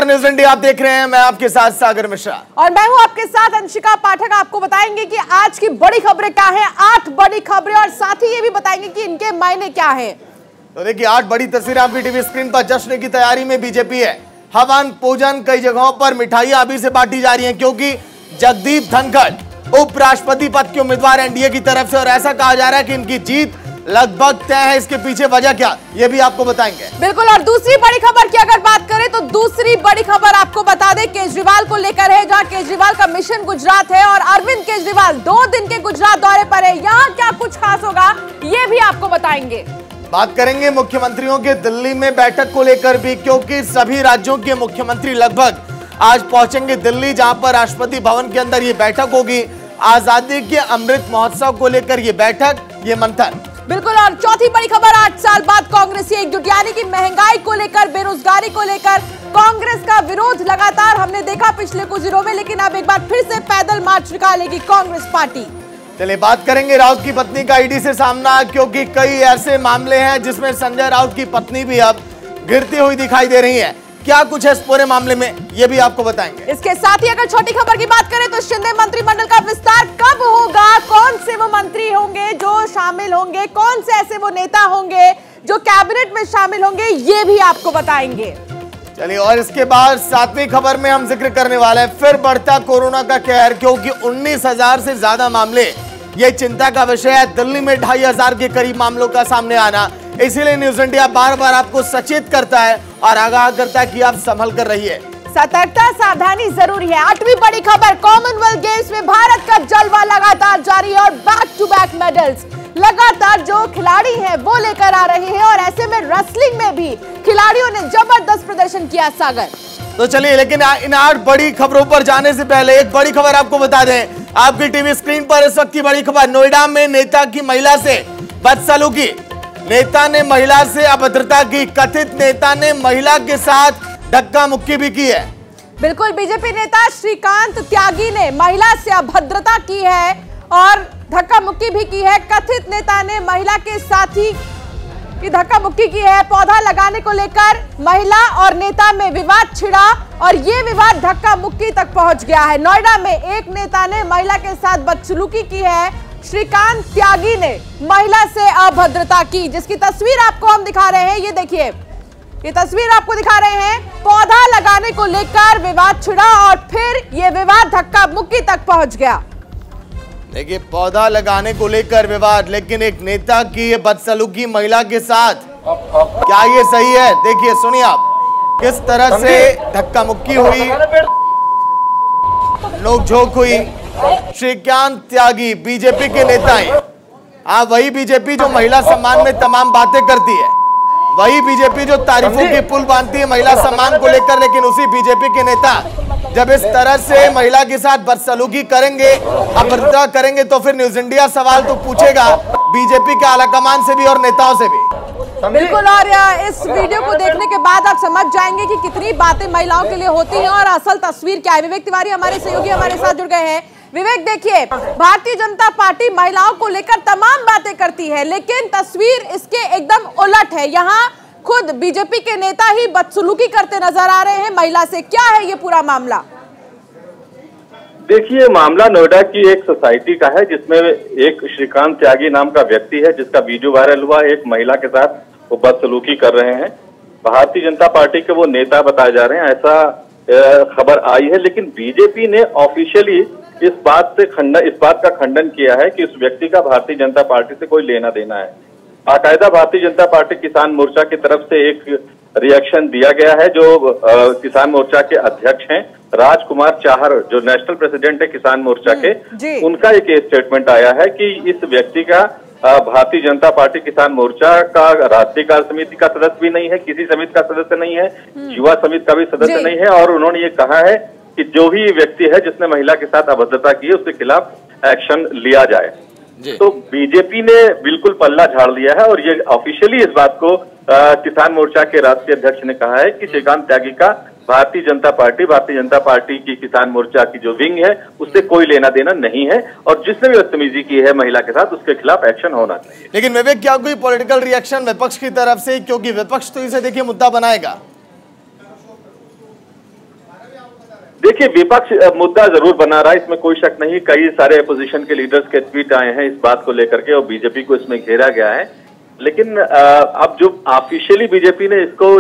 News India आप देख रहे हैं, मैं आपके साथ सागर मिश्रा और मैं हूं आपके साथ अंशिका पाठक। आपको बताएंगे कि आज की बड़ी खबरें क्या हैं, 8 बड़ी खबरें, और साथ ही ये भी बताएंगे कि इनके मायने क्या हैं। तो देखिए 8 बड़ी तस्वीरें आपकी टीवी स्क्रीन पर। जश्न की तैयारी में बीजेपी है। हवन पूजन, कई जगहों पर मिठाइयां अभी से बांटी जा रही हैं, क्योंकि जगदीप धनखड़ उपराष्ट्रपति पद के उम्मीदवार एनडीए की तरफ से, और ऐसा कहा जा रहा है कि इनकी जीत लगभग तय है। इसके पीछे वजह क्या, ये भी आपको बताएंगे। बिल्कुल। और दूसरी बड़ी खबर की अगर बात करें तो दूसरी बड़ी खबर आपको बता दें केजरीवाल को लेकर है, जहां केजरीवाल का मिशन गुजरात है और अरविंद केजरीवाल 2 दिन के गुजरात दौरे पर है। यहाँ क्या कुछ खास होगा ये भी आपको बताएंगे। बात करेंगे मुख्यमंत्रियों के दिल्ली में बैठक को लेकर भी, क्योंकि सभी राज्यों के मुख्यमंत्री लगभग आज पहुंचेंगे दिल्ली, जहां पर राष्ट्रपति भवन के अंदर ये बैठक होगी। आजादी के अमृत महोत्सव को लेकर ये बैठक, ये मंथन। बिल्कुल। और चौथी बड़ी खबर, 8 साल बाद कांग्रेसी एकजुट, यानी कि महंगाई को लेकर, बेरोजगारी को लेकर कांग्रेस का विरोध लगातार हमने देखा पिछले कुछ दिनों में, लेकिन अब एक बार फिर से पैदल मार्च निकालेगी कांग्रेस पार्टी। चलिए बात करेंगे राउत की पत्नी का ईडी से सामना, क्योंकि कई ऐसे मामले हैं जिसमें संजय राउत की पत्नी भी अब गिरती हुई दिखाई दे रही है। क्या कुछ है इस पूरे मामले में, ये भी आपको बताएंगे। इसके साथ ही अगर छोटी खबर की बात करें तो शिंदे मंत्रिमंडल का विस्तार कब होगा, कौन से वो मंत्री होंगे जो शामिल होंगे, कौन से ऐसे वो नेता होंगे जो कैबिनेट में शामिल होंगे, ये भी आपको बताएंगे। चलिए, और इसके बाद 7वीं खबर में हम जिक्र करने वाले हैं फिर बढ़ता कोरोना का कहर, क्योंकि 19,000 से ज्यादा मामले, ये चिंता का विषय है। दिल्ली में 2,500 के करीब मामलों का सामने आना, इसीलिए न्यूज़ इंडिया बार बार आपको सचेत करता है और आगाह करता है कि आप संभल कर रहिए। सतर्कता, सावधानी जरूरी है। 8वीं बड़ी खबर, कॉमनवेल्थ गेम्स में भारत का जलवा लगातार जारी है और बैक टू बैक मेडल्स लगातार जो खिलाड़ी हैं वो लेकर आ रहे हैं, और ऐसे में रेसलिंग में भी खिलाड़ियों ने जबरदस्त प्रदर्शन किया। सागर, तो चलिए, लेकिन इन 8 बड़ी खबरों पर जाने से पहले एक बड़ी खबर आपको बता दें। आपकी टीवी स्क्रीन पर इस वक्त की बड़ी खबर, नोएडा में नेता की महिला से बदसलूकी, नेता ने महिला से अभद्रता की, कथित नेता ने महिला के साथ धक्का मुक्की भी की है। बिल्कुल। बीजेपी नेता श्रीकांत त्यागी ने महिला से अभद्रता की है और धक्का मुक्की भी की है। कथित नेता ने महिला के साथी की धक्का मुक्की की है। पौधा लगाने को लेकर महिला और नेता में विवाद छिड़ा और ये विवाद धक्का मुक्की तक पहुंच गया है। नोएडा में एक नेता ने महिला के साथ बदसलूकी की है। श्रीकांत त्यागी ने महिला से अभद्रता की, जिसकी तस्वीर आपको हम दिखा रहे हैं। ये देखिए, ये तस्वीर आपको दिखा रहे हैं। पौधा लगाने को लेकर विवाद छिड़ा और फिर ये विवाद धक्का मुक्की तक पहुंच गया। देखिए, पौधा लगाने को लेकर विवाद, लेकिन एक नेता की ये बदसलूकी महिला के साथ, क्या ये सही है? देखिए, सुनिए आप, किस तरह से धक्का मुक्की हुई, नोकझोंक हुई। श्रीकांत त्यागी बीजेपी के नेता हैं। आप वही बीजेपी जो महिला सम्मान में तमाम बातें करती है, वही बीजेपी जो तारीफों की पुल बांधती है महिला सम्मान को लेकर, लेकिन उसी बीजेपी के नेता जब इस तरह से महिला के साथ बदसलूकी करेंगे, अभद्रता करेंगे, तो फिर न्यूज़ इंडिया सवाल तो पूछेगा बीजेपी के आलाकमान से भी और नेताओं से भी। बिल्कुल। और इस वीडियो को देखने के बाद आप समझ जाएंगे कि कितनी बातें महिलाओं के लिए होती हैं और असल तस्वीर क्या है। विवेक तिवारी हमारे सहयोगी हमारे साथ जुड़ गए हैं। विवेक, देखिए, भारतीय जनता पार्टी महिलाओं को लेकर तमाम बातें करती है, लेकिन तस्वीर इसके एकदम उलट है। यहाँ खुद बीजेपी के नेता ही बदसलूकी करते नजर आ रहे हैं महिला से। क्या है ये पूरा मामला? देखिए, मामला नोएडा की एक सोसाइटी का है, जिसमें एक श्रीकांत त्यागी नाम का व्यक्ति है, जिसका वीडियो वायरल हुआ। एक महिला के साथ वो बदसलूकी कर रहे हैं। भारतीय जनता पार्टी के वो नेता बताए जा रहे हैं, ऐसा खबर आई है। लेकिन बीजेपी ने ऑफिशियली इस बात का खंडन किया है कि उस व्यक्ति का भारतीय जनता पार्टी से कोई लेना देना है। बाकायदा भारतीय जनता पार्टी किसान मोर्चा की तरफ से एक रिएक्शन दिया गया है। जो किसान मोर्चा के अध्यक्ष हैं राजकुमार चाहर, जो नेशनल प्रेसिडेंट है किसान मोर्चा के, उनका एक स्टेटमेंट आया है कि इस व्यक्ति का भारतीय जनता पार्टी किसान मोर्चा का राष्ट्रीय कार्य समिति का सदस्य भी नहीं है, किसी समिति का सदस्य नहीं है, युवा समिति का भी सदस्य नहीं है, और उन्होंने ये कहा है कि जो भी व्यक्ति है जिसने महिला के साथ अभद्रता की है उसके खिलाफ एक्शन लिया जाए। तो बीजेपी ने बिल्कुल पल्ला झाड़ लिया है और ये ऑफिशियली इस बात को किसान मोर्चा के राष्ट्रीय अध्यक्ष ने कहा है कि श्रीकांत त्यागी का भारतीय जनता पार्टी की किसान मोर्चा की जो विंग है उससे कोई लेना देना नहीं है, और जिसने भी बदतमीजी की है महिला के साथ उसके खिलाफ एक्शन होना चाहिए। लेकिन विवेक, क्या कोई पॉलिटिकल रिएक्शन विपक्ष की तरफ से, क्योंकि विपक्ष तो इसे देखिए मुद्दा बनाएगा? देखिए, विपक्ष मुद्दा जरूर बना रहा है, इसमें कोई शक नहीं। कई सारे अपोजिशन के लीडर्स के ट्वीट आए हैं इस बात को लेकर के और बीजेपी को इसमें घेरा गया है। लेकिन अब जो ऑफिशियली बीजेपी ने इसको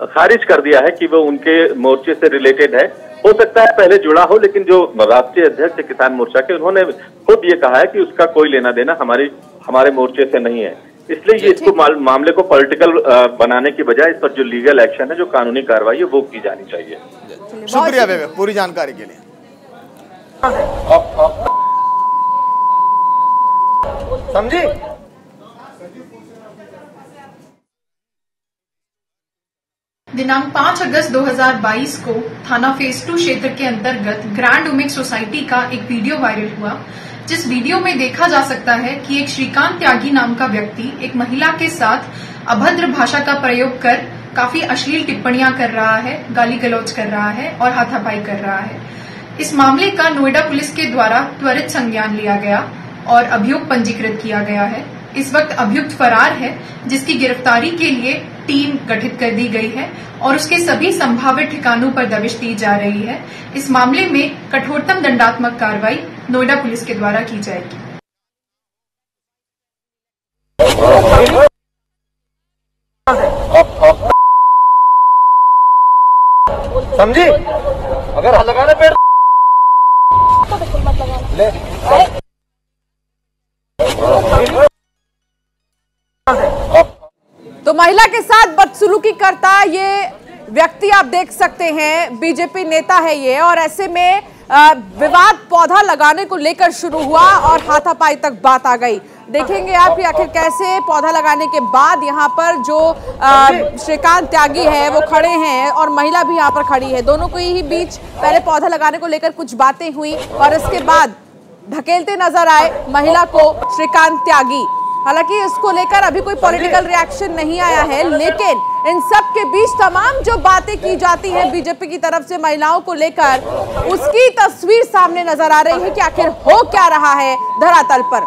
खारिज कर दिया है कि वो उनके मोर्चे से रिलेटेड है। हो सकता है पहले जुड़ा हो, लेकिन जो राष्ट्रीय अध्यक्ष किसान मोर्चा के, उन्होंने खुद ये कहा है कि उसका कोई लेना देना हमारे मोर्चे से नहीं है। इसलिए ये इसको मामले को पॉलिटिकल बनाने की बजाय इस पर जो लीगल एक्शन है, जो कानूनी कार्रवाई है, वो की जानी चाहिए। शुक्रिया विवेक पूरी जानकारी के लिए। समझी? दिनांक 5 अगस्त 2022 को थाना फेज 2 क्षेत्र के अंतर्गत ग्रैंड उमेक सोसाइटी का एक वीडियो वायरल हुआ, जिस वीडियो में देखा जा सकता है कि एक श्रीकांत त्यागी नाम का व्यक्ति एक महिला के साथ अभद्र भाषा का प्रयोग कर काफी अश्लील टिप्पणियां कर रहा है, गाली गलौज कर रहा है और हाथापाई कर रहा है। इस मामले का नोएडा पुलिस के द्वारा त्वरित संज्ञान लिया गया और अभियोग पंजीकृत किया गया है। इस वक्त अभियुक्त फरार है, जिसकी गिरफ्तारी के लिए टीम गठित कर दी गई है और उसके सभी संभावित ठिकानों पर दबिश दी जा रही है। इस मामले में कठोरतम दंडात्मक कार्रवाई नोएडा पुलिस के द्वारा की जाएगी। समझी? अगर हाथ लगाना पेड़ ले। तो महिला के साथ बदसलूकी करता ये व्यक्ति आप देख सकते हैं, बीजेपी नेता है ये, और ऐसे में विवाद पौधा लगाने को लेकर शुरू हुआ और हाथापाई तक बात आ गई। देखेंगे आप कि आखिर कैसे पौधा लगाने के बाद यहाँ पर जो श्रीकांत त्यागी है वो खड़े हैं और महिला भी यहाँ पर खड़ी है। दोनों को ही बीच पहले पौधा लगाने को लेकर कुछ बातें हुई और इसके बाद धकेलते नजर आए महिला को श्रीकांत त्यागी। हालांकि इसको लेकर अभी कोई पॉलिटिकल रिएक्शन नहीं आया है, लेकिन इन सब के बीच तमाम जो बातें की जाती हैं बीजेपी की तरफ से महिलाओं को लेकर, उसकी तस्वीर सामने नजर आ रही है कि आखिर हो क्या रहा है धरातल पर।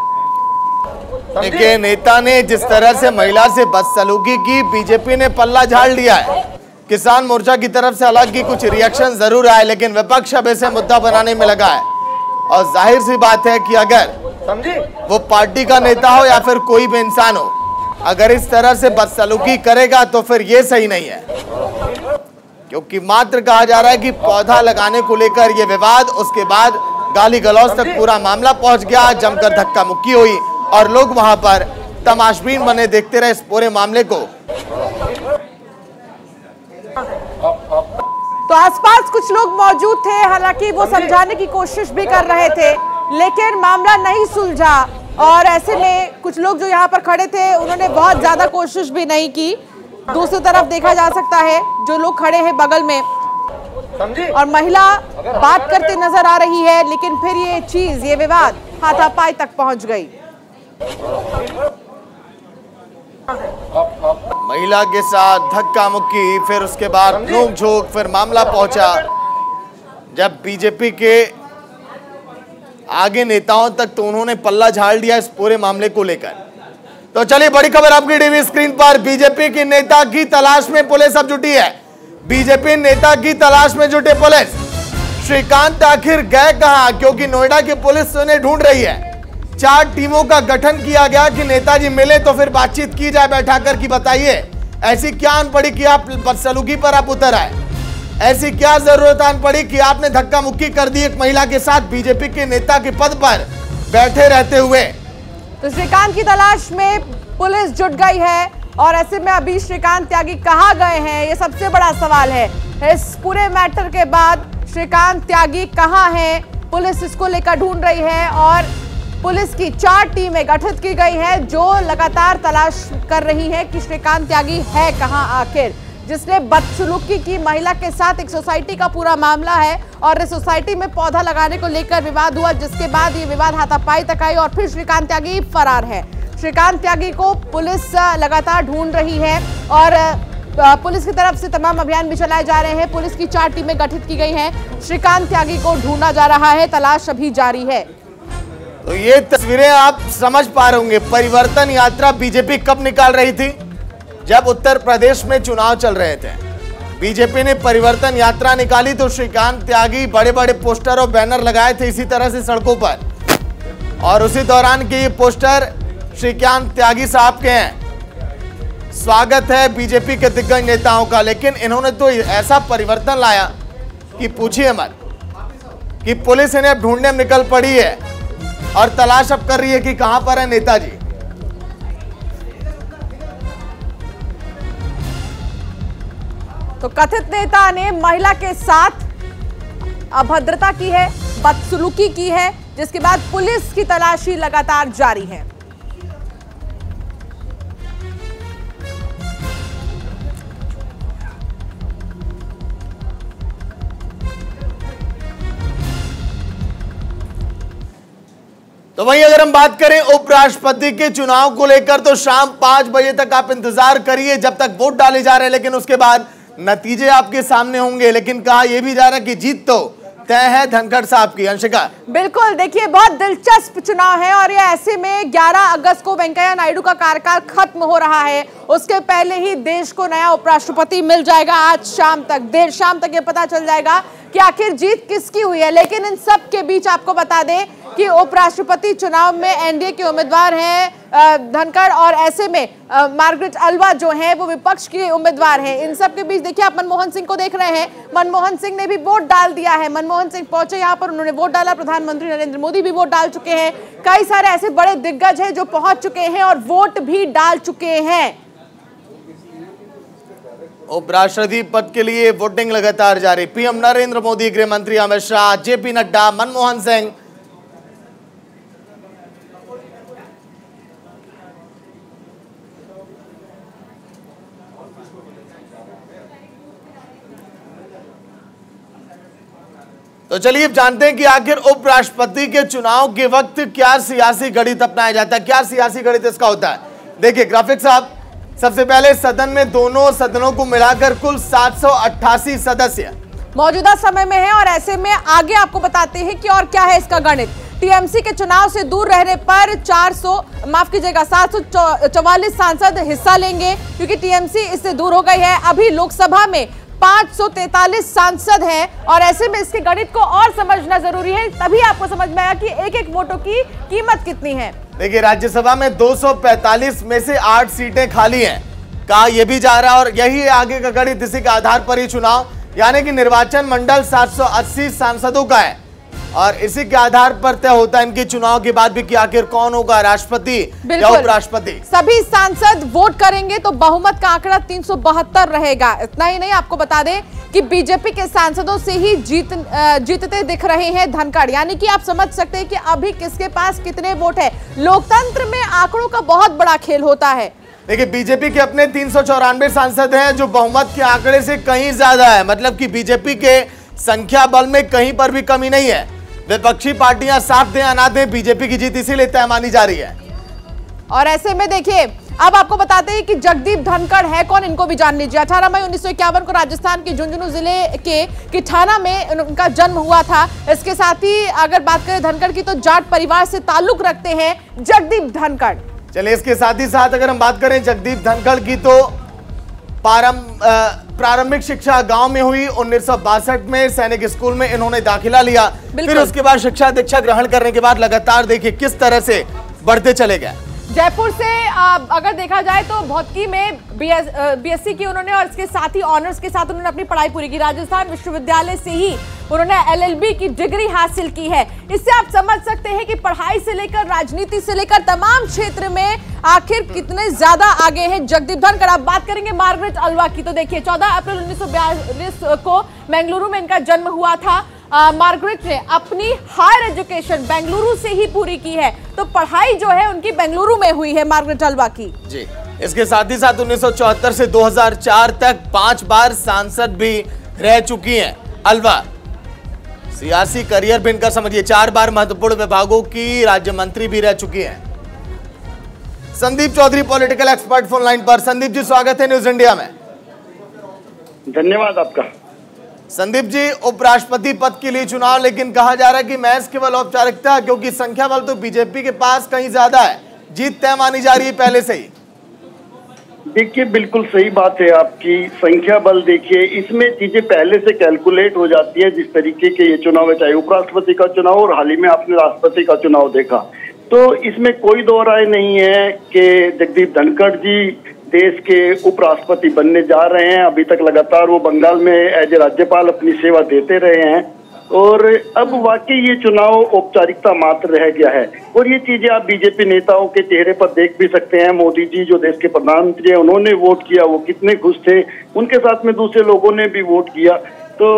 देखिए, नेता ने जिस तरह से महिला से बदसलूकी की, बीजेपी ने पल्ला झाड़ लिया है। किसान मोर्चा की तरफ से हालांकि कुछ रिएक्शन जरूर आए, लेकिन विपक्ष अब इसे मुद्दा बनाने में लगा है। और जाहिर सी बात है कि अगर वो पार्टी का नेता हो या फिर कोई भी इंसान हो, अगर इस तरह से बदसलूकी करेगा तो फिर ये सही नहीं है, क्योंकि मात्र कहा जा रहा है कि पौधा लगाने को लेकर ये विवाद, उसके बाद गाली गलौज तक पूरा मामला पहुंच गया, जमकर धक्का मुक्की हुई और लोग वहां पर तमाशबीन बने देखते रहे इस पूरे मामले को। तो आसपास कुछ लोग मौजूद थे, हालांकि वो समझाने की कोशिश भी कर रहे थे, लेकिन मामला नहीं सुलझा और ऐसे में कुछ लोग जो यहाँ पर खड़े थे उन्होंने बहुत ज्यादा कोशिश भी नहीं की। दूसरी तरफ देखा जा सकता है जो लोग खड़े हैं बगल में और महिला बात करते नजर आ रही है, लेकिन फिर ये चीज, ये विवाद हाथापाई तक पहुंच गई। महिला के साथ धक्का मुक्की, फिर उसके बाद नोक-झोंक, फिर मामला पहुंचा जब बीजेपी के आगे नेताओं तक, तो उन्होंने पल्ला झाड़ दिया इस पूरे मामले को लेकर। तो चलिए बड़ी खबर आपकी टीवी स्क्रीन पर। बीजेपी की नेता की तलाश में पुलिस अब जुटी है। बीजेपी नेता की तलाश में जुटे पुलिस। श्रीकांत आखिर गए कहां, क्योंकि नोएडा की पुलिस उन्हें ढूंढ रही है। 4 टीमों का गठन किया गया कि नेताजी मिले तो फिर बातचीत की जाए बैठाकर कि बताइए ऐसी क्या आन पड़ी कि आप बदसलूकी पर आप उतर आए, ऐसी क्या जरूरत आन पड़ी कि आपने धक्का मुक्की कर दी एक महिला के साथ बीजेपी के नेता के पद पर बैठे रहते हुए। तो श्रीकांत की तलाश में पुलिस जुट गई है और ऐसे में अभी श्रीकांत त्यागी कहाँ गए हैं, ये सबसे बड़ा सवाल है। इस पूरे मैटर के बाद श्रीकांत त्यागी कहाँ हैं, पुलिस इसको लेकर ढूंढ रही है और पुलिस की 4 टीमें गठित की गई हैं जो लगातार तलाश कर रही है कि श्रीकांत त्यागी है कहां आखिर, जिसने बदसलूकी की महिला के साथ। एक सोसाइटी का पूरा मामला है और इस सोसाइटी में पौधा लगाने को लेकर विवाद हुआ, जिसके बाद ये विवाद हाथापाई तक आई और फिर श्रीकांत त्यागी फरार है। श्रीकांत त्यागी को पुलिस लगातार ढूंढ रही है और पुलिस की तरफ से तमाम अभियान भी चलाए जा रहे हैं। पुलिस की 4 टीमें गठित की गई हैं। श्रीकांत त्यागी को ढूंढा जा रहा है, तलाश अभी जारी है। तो ये तस्वीरें आप समझ पा रहे होंगे, परिवर्तन यात्रा बीजेपी कब निकाल रही थी, जब उत्तर प्रदेश में चुनाव चल रहे थे। बीजेपी ने परिवर्तन यात्रा निकाली तो श्रीकांत त्यागी बड़े बड़े पोस्टर और बैनर लगाए थे इसी तरह से सड़कों पर, और उसी दौरान के ये पोस्टर श्रीकांत त्यागी साहब के हैं। स्वागत है बीजेपी के दिग्गज नेताओं का, लेकिन इन्होंने तो ऐसा परिवर्तन लाया कि पूछिए मत, कि पुलिस इन्हें ढूंढने में निकल पड़ी है और तलाश अब कर रही है कि कहां पर है नेताजी। तो कथित नेता ने महिला के साथ अभद्रता की है, बदसलूकी की है, जिसके बाद पुलिस की तलाशी लगातार जारी है। तो वहीं अगर हम बात करें उपराष्ट्रपति के चुनाव को लेकर, तो शाम 5 बजे तक आप इंतजार करिए जब तक वोट डाले जा रहे हैं, लेकिन उसके बाद नतीजे आपके सामने होंगे। लेकिन कहा यह भी जा रहा है कि जीत तो तय है धनखड़ साहब की। अंशिका, बिल्कुल, देखिए बहुत दिलचस्प चुनाव है और ये ऐसे में 11 अगस्त को वेंकैया नायडू का कार्यकाल खत्म हो रहा है, उसके पहले ही देश को नया उपराष्ट्रपति मिल जाएगा। आज शाम तक, देर शाम तक ये पता चल जाएगा कि आखिर जीत किसकी हुई है। लेकिन इन सब के बीच आपको बता दें कि उपराष्ट्रपति चुनाव में एनडीए के उम्मीदवार हैं धनखड़, और ऐसे में मार्गरेट अल्वा जो हैं वो विपक्ष के उम्मीदवार हैं। इन सब के बीच देखिए आप मनमोहन सिंह को देख रहे हैं, मनमोहन सिंह ने भी वोट डाल दिया है। मनमोहन सिंह पहुंचे यहाँ पर, उन्होंने वोट डाला। प्रधानमंत्री नरेंद्र मोदी भी वोट डाल चुके हैं। कई सारे ऐसे बड़े दिग्गज हैं जो पहुंच चुके हैं और वोट भी डाल चुके हैं। उपराष्ट्रपति पद के लिए वोटिंग लगातार जारी। पीएम नरेंद्र मोदी, गृह मंत्री अमित शाह, जेपी नड्डा, मनमोहन सिंह। तो चलिए जानते हैं कि आखिर उपराष्ट्रपति के चुनाव के वक्त क्या सियासी गणित अपनाया जाता है, क्या सियासी गणित इसका होता है। देखिए ग्राफिक साहब, सबसे पहले सदन में दोनों सदनों को मिलाकर कुल 788 सदस्य मौजूदा समय में है, और ऐसे में आगे आपको बताते हैं कि और क्या है इसका गणित। टीएमसी के चुनाव से दूर रहने पर 744 सांसद हिस्सा लेंगे, क्योंकि टीएमसी इससे दूर हो गई है। अभी लोकसभा में 543 सांसद हैं, और ऐसे में इसके गणित को और समझना जरूरी है, तभी आपको समझ में आया कि एक एक वोटों की कीमत कितनी है। देखिए राज्यसभा में 245 में से 8 सीटें खाली हैं, कहा यह भी जा रहा है, और यही है आगे का गणित। इसी के आधार पर ही चुनाव, यानी कि निर्वाचन मंडल 780 सांसदों का है, और इसी के आधार पर तय होता है इनके चुनाव के बाद भी कि आखिर कौन होगा राष्ट्रपति या उपराष्ट्रपति। सभी सांसद वोट करेंगे तो बहुमत का आंकड़ा 372 रहेगा। इतना ही नहीं, आपको बता दें कि बीजेपी के सांसदों से ही जीतते दिख रहे हैं धनखड़, यानी कि आप समझ सकते हैं कि अभी किसके पास कितने वोट है। लोकतंत्र में आंकड़ों का बहुत बड़ा खेल होता है। देखिए बीजेपी के अपने 394 सांसद हैं, जो बहुमत के आंकड़े से कहीं ज्यादा है, मतलब कि बीजेपी के संख्या बल में कहीं पर भी कमी नहीं है। विपक्षी पार्टियां साथ दें या ना दें, बीजेपी की जीत इसीलिए तय मानी जा रही है। और ऐसे में देखिए अब आपको बताते हैं कि जगदीप धनखड़ है कौन, इनको भी जान लीजिए। 18 मई 1951 को राजस्थान के झुंझुनू जिले के किठाना में उनका जन्म हुआ था। इसके साथ ही अगर बात करें धनखड़ की, तो जाट परिवार से ताल्लुक रखते हैं जगदीप धनखड़। चलिए इसके साथ ही साथ अगर हम बात करें जगदीप धनखड़ की, तो प्रारंभिक शिक्षा गांव में हुई। 1962 में सैनिक स्कूल में इन्होंने दाखिला लिया, फिर उसके बाद शिक्षा दीक्षा ग्रहण करने के बाद लगातार देखिए किस तरह से बढ़ते चले गए। जयपुर से अगर देखा जाए तो भौतिकी में बीएससी की उन्होंने, और इसके साथ ही ऑनर्स के साथ उन्होंने अपनी पढ़ाई पूरी की। राजस्थान विश्वविद्यालय से ही उन्होंने एलएलबी की डिग्री हासिल की है। इससे आप समझ सकते हैं कि पढ़ाई से लेकर राजनीति से लेकर तमाम क्षेत्र में आखिर कितने ज्यादा आगे हैं जगदीप धनखड़। आप बात करेंगे मार्गरेट अल्वा की, तो देखिए 14 अप्रैल 1942 को बेंगलुरु में इनका जन्म हुआ था। मार्गरेट ने अपनी हायर एजुकेशन बेंगलुरु से ही पूरी की है, तो पढ़ाई जो है उनकी बेंगलुरु में हुई है मार्गरेट अल्वा की। जी, इसके साथ ही साथ 1974 से 2004 तक 5 बार सांसद भी रह चुकी हैं अल्वा। सियासी करियर भी इनका समझिए, 4 बार महत्वपूर्ण विभागों की राज्य मंत्री भी रह चुकी हैं। Sandeep Chaudhary political expert phone line पर। संदीप जी स्वागत है न्यूज इंडिया में। धन्यवाद आपका। संदीप जी, उपराष्ट्रपति पद के लिए चुनाव, लेकिन कहा जा रहा है कि महज केवल औपचारिकता, क्योंकि संख्या बल तो बीजेपी के पास कहीं ज्यादा है, जीत तय मानी जा रही है पहले से ही। देखिए, बिल्कुल सही बात है आपकी। संख्या बल देखिए, इसमें चीजें पहले से कैलकुलेट हो जाती है। जिस तरीके के ये चुनाव है, चाहे उपराष्ट्रपति का चुनाव और हाल ही में आपने राष्ट्रपति का चुनाव देखा, तो इसमें कोई दो राय नहीं है कि जगदीप धनखड़ जी देश के उपराष्ट्रपति बनने जा रहे हैं। अभी तक लगातार वो बंगाल में एज ए राज्यपाल अपनी सेवा देते रहे हैं और अब वाकई ये चुनाव औपचारिकता मात्र रह गया है। और ये चीजें आप बीजेपी नेताओं के चेहरे पर देख भी सकते हैं। मोदी जी जो देश के प्रधानमंत्री हैं, उन्होंने वोट किया, वो कितने खुश थे। उनके साथ में दूसरे लोगों ने भी वोट किया। तो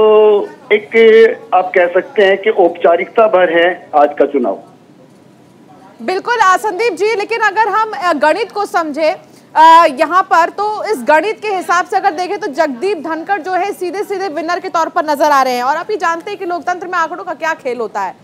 एक आप कह सकते हैं कि औपचारिकता भर है आज का चुनाव। बिल्कुल संदीप जी, लेकिन अगर हम गणित को समझे यहाँ पर, तो इस गणित के हिसाब से अगर देखें तो जगदीप धनखड़ जो है सीधे सीधे विनर के तौर पर नजर आ रहे हैं। और आप ही जानते हैं कि लोकतंत्र में आंकड़ों का क्या खेल होता है।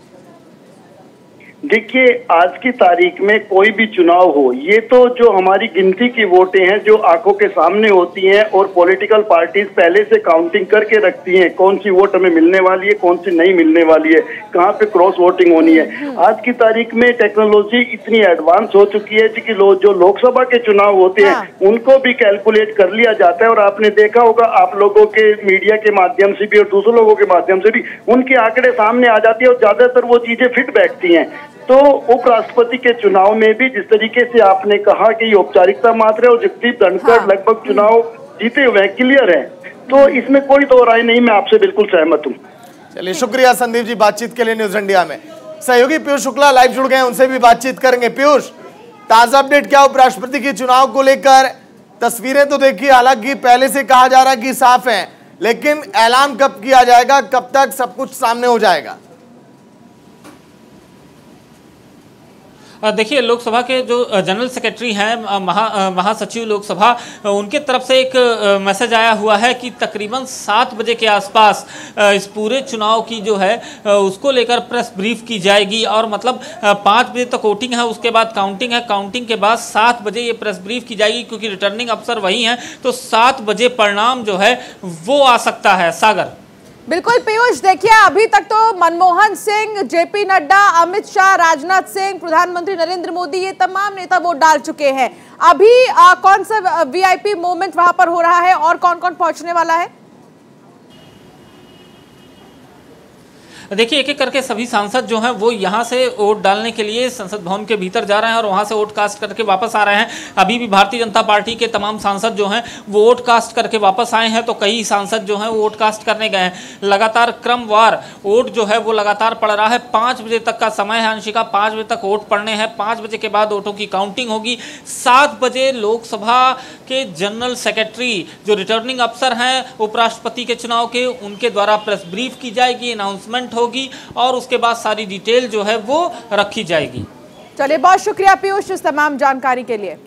देखिए, आज की तारीख में कोई भी चुनाव हो, ये तो जो हमारी गिनती की वोटें हैं जो आंखों के सामने होती हैं और पॉलिटिकल पार्टीज पहले से काउंटिंग करके रखती हैं कौन सी वोट हमें मिलने वाली है, कौन सी नहीं मिलने वाली है, कहाँ पे क्रॉस वोटिंग होनी है। आज की तारीख में टेक्नोलॉजी इतनी एडवांस हो चुकी है कि जो लोकसभा के चुनाव होते हैं उनको भी कैलकुलेट कर लिया जाता है। और आपने देखा होगा, आप लोगों के मीडिया के माध्यम से भी और दूसरे लोगों के माध्यम से भी उनके आंकड़े सामने आ जाती है और ज्यादातर वो चीजें फिट बैठती हैं। तो उपराष्ट्रपति के चुनाव में भी जिस तरीके से आपने कहा कि ये औपचारिकता मात्र है और जगदीप धनखड़ लगभग चुनाव जीते हुए क्लियर है, तो इसमें कोई दो राय नहीं। मैं आपसे बिल्कुल सहमत हूँ। चलिए, शुक्रिया संदीप जी बातचीत के लिए। न्यूज इंडिया में सहयोगी पीयूष शुक्ला लाइव जुड़ गए हैं, उनसे भी बातचीत करेंगे। पीयूष, ताजा अपडेट क्या उपराष्ट्रपति के चुनाव को लेकर? तस्वीरें तो देखिए, हालांकि पहले से कहा जा रहा है कि साफ है, लेकिन ऐलान कब किया जाएगा, कब तक सब कुछ सामने हो जाएगा? देखिए, लोकसभा के जो जनरल सेक्रेटरी हैं, महासचिव लोकसभा, उनके तरफ से एक मैसेज आया हुआ है कि तकरीबन 7 बजे के आसपास इस पूरे चुनाव की जो है उसको लेकर प्रेस ब्रीफ की जाएगी। और मतलब 5 बजे तक वोटिंग है, उसके बाद काउंटिंग है, काउंटिंग के बाद 7 बजे ये प्रेस ब्रीफ की जाएगी, क्योंकि रिटर्निंग अफसर वही हैं। तो 7 बजे परिणाम जो है वो आ सकता है। सागर। बिल्कुल पीयूष, देखिए अभी तक तो मनमोहन सिंह, जेपी नड्डा, अमित शाह, राजनाथ सिंह, प्रधानमंत्री नरेंद्र मोदी, ये तमाम नेता वोट डाल चुके हैं। अभी कौन सा वीआईपी मोमेंट वहां पर हो रहा है और कौन कौन पहुंचने वाला है? देखिए, एक एक करके सभी सांसद जो हैं वो यहाँ से वोट डालने के लिए संसद भवन के भीतर जा रहे हैं और वहाँ से वोट कास्ट करके वापस आ रहे हैं। अभी भी भारतीय जनता पार्टी के तमाम सांसद जो हैं वो वोट कास्ट करके वापस आए हैं, तो कई सांसद जो हैं वो वोट कास्ट करने गए हैं। लगातार क्रमवार वोट जो है वो लगातार पड़ रहा है। 5 बजे तक का समय है अंशिका, 5 बजे तक वोट पड़ने हैं। 5 बजे के बाद वोटों की काउंटिंग होगी। 7 बजे लोकसभा के जनरल सेक्रेटरी जो रिटर्निंग अफसर हैं उपराष्ट्रपति के चुनाव के, उनके द्वारा प्रेस ब्रीफ की जाएगी, अनाउंसमेंट होगी और उसके बाद सारी डिटेल जो है वो रखी जाएगी। चलिए, बहुत शुक्रिया पीयूष इस तमाम जानकारी के लिए।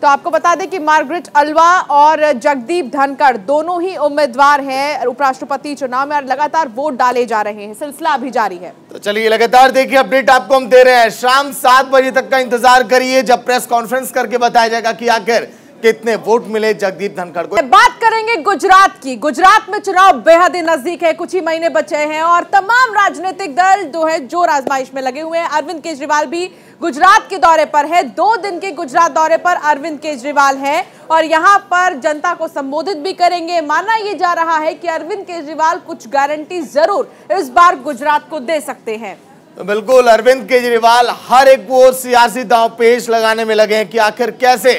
तो आपको बता दें कि मार्गरेट अल्वा और जगदीप धनखड़ दोनों ही उम्मीदवार हैं उपराष्ट्रपति चुनाव में और लगातार वोट डाले जा रहे हैं। सिलसिला अभी जारी है। तो चलिए, लगातार देखिए अपडेट आपको हम दे रहे हैं। शाम 7 बजे तक का इंतजार करिए, जब प्रेस कॉन्फ्रेंस करके बताया जाएगा कि आखिर कितने वोट मिले जगदीप धनखड़ को। बात करेंगे गुजरात की। गुजरात में चुनाव बेहद ही नजदीक है, कुछ ही महीने बचे हैं और तमाम राजनीतिक दल जो है जोर आजमाइश में लगे हुए हैं। अरविंद केजरीवाल भी गुजरात के दौरे पर है। 2 दिन के गुजरात दौरे पर अरविंद केजरीवाल है और यहां पर जनता को संबोधित भी करेंगे। माना यह जा रहा है कि अरविंद केजरीवाल कुछ गारंटी जरूर इस बार गुजरात को दे सकते हैं। तो बिल्कुल, अरविंद केजरीवाल हर एक वो सियासी दांवपेच लगाने में लगे हैं कि आखिर कैसे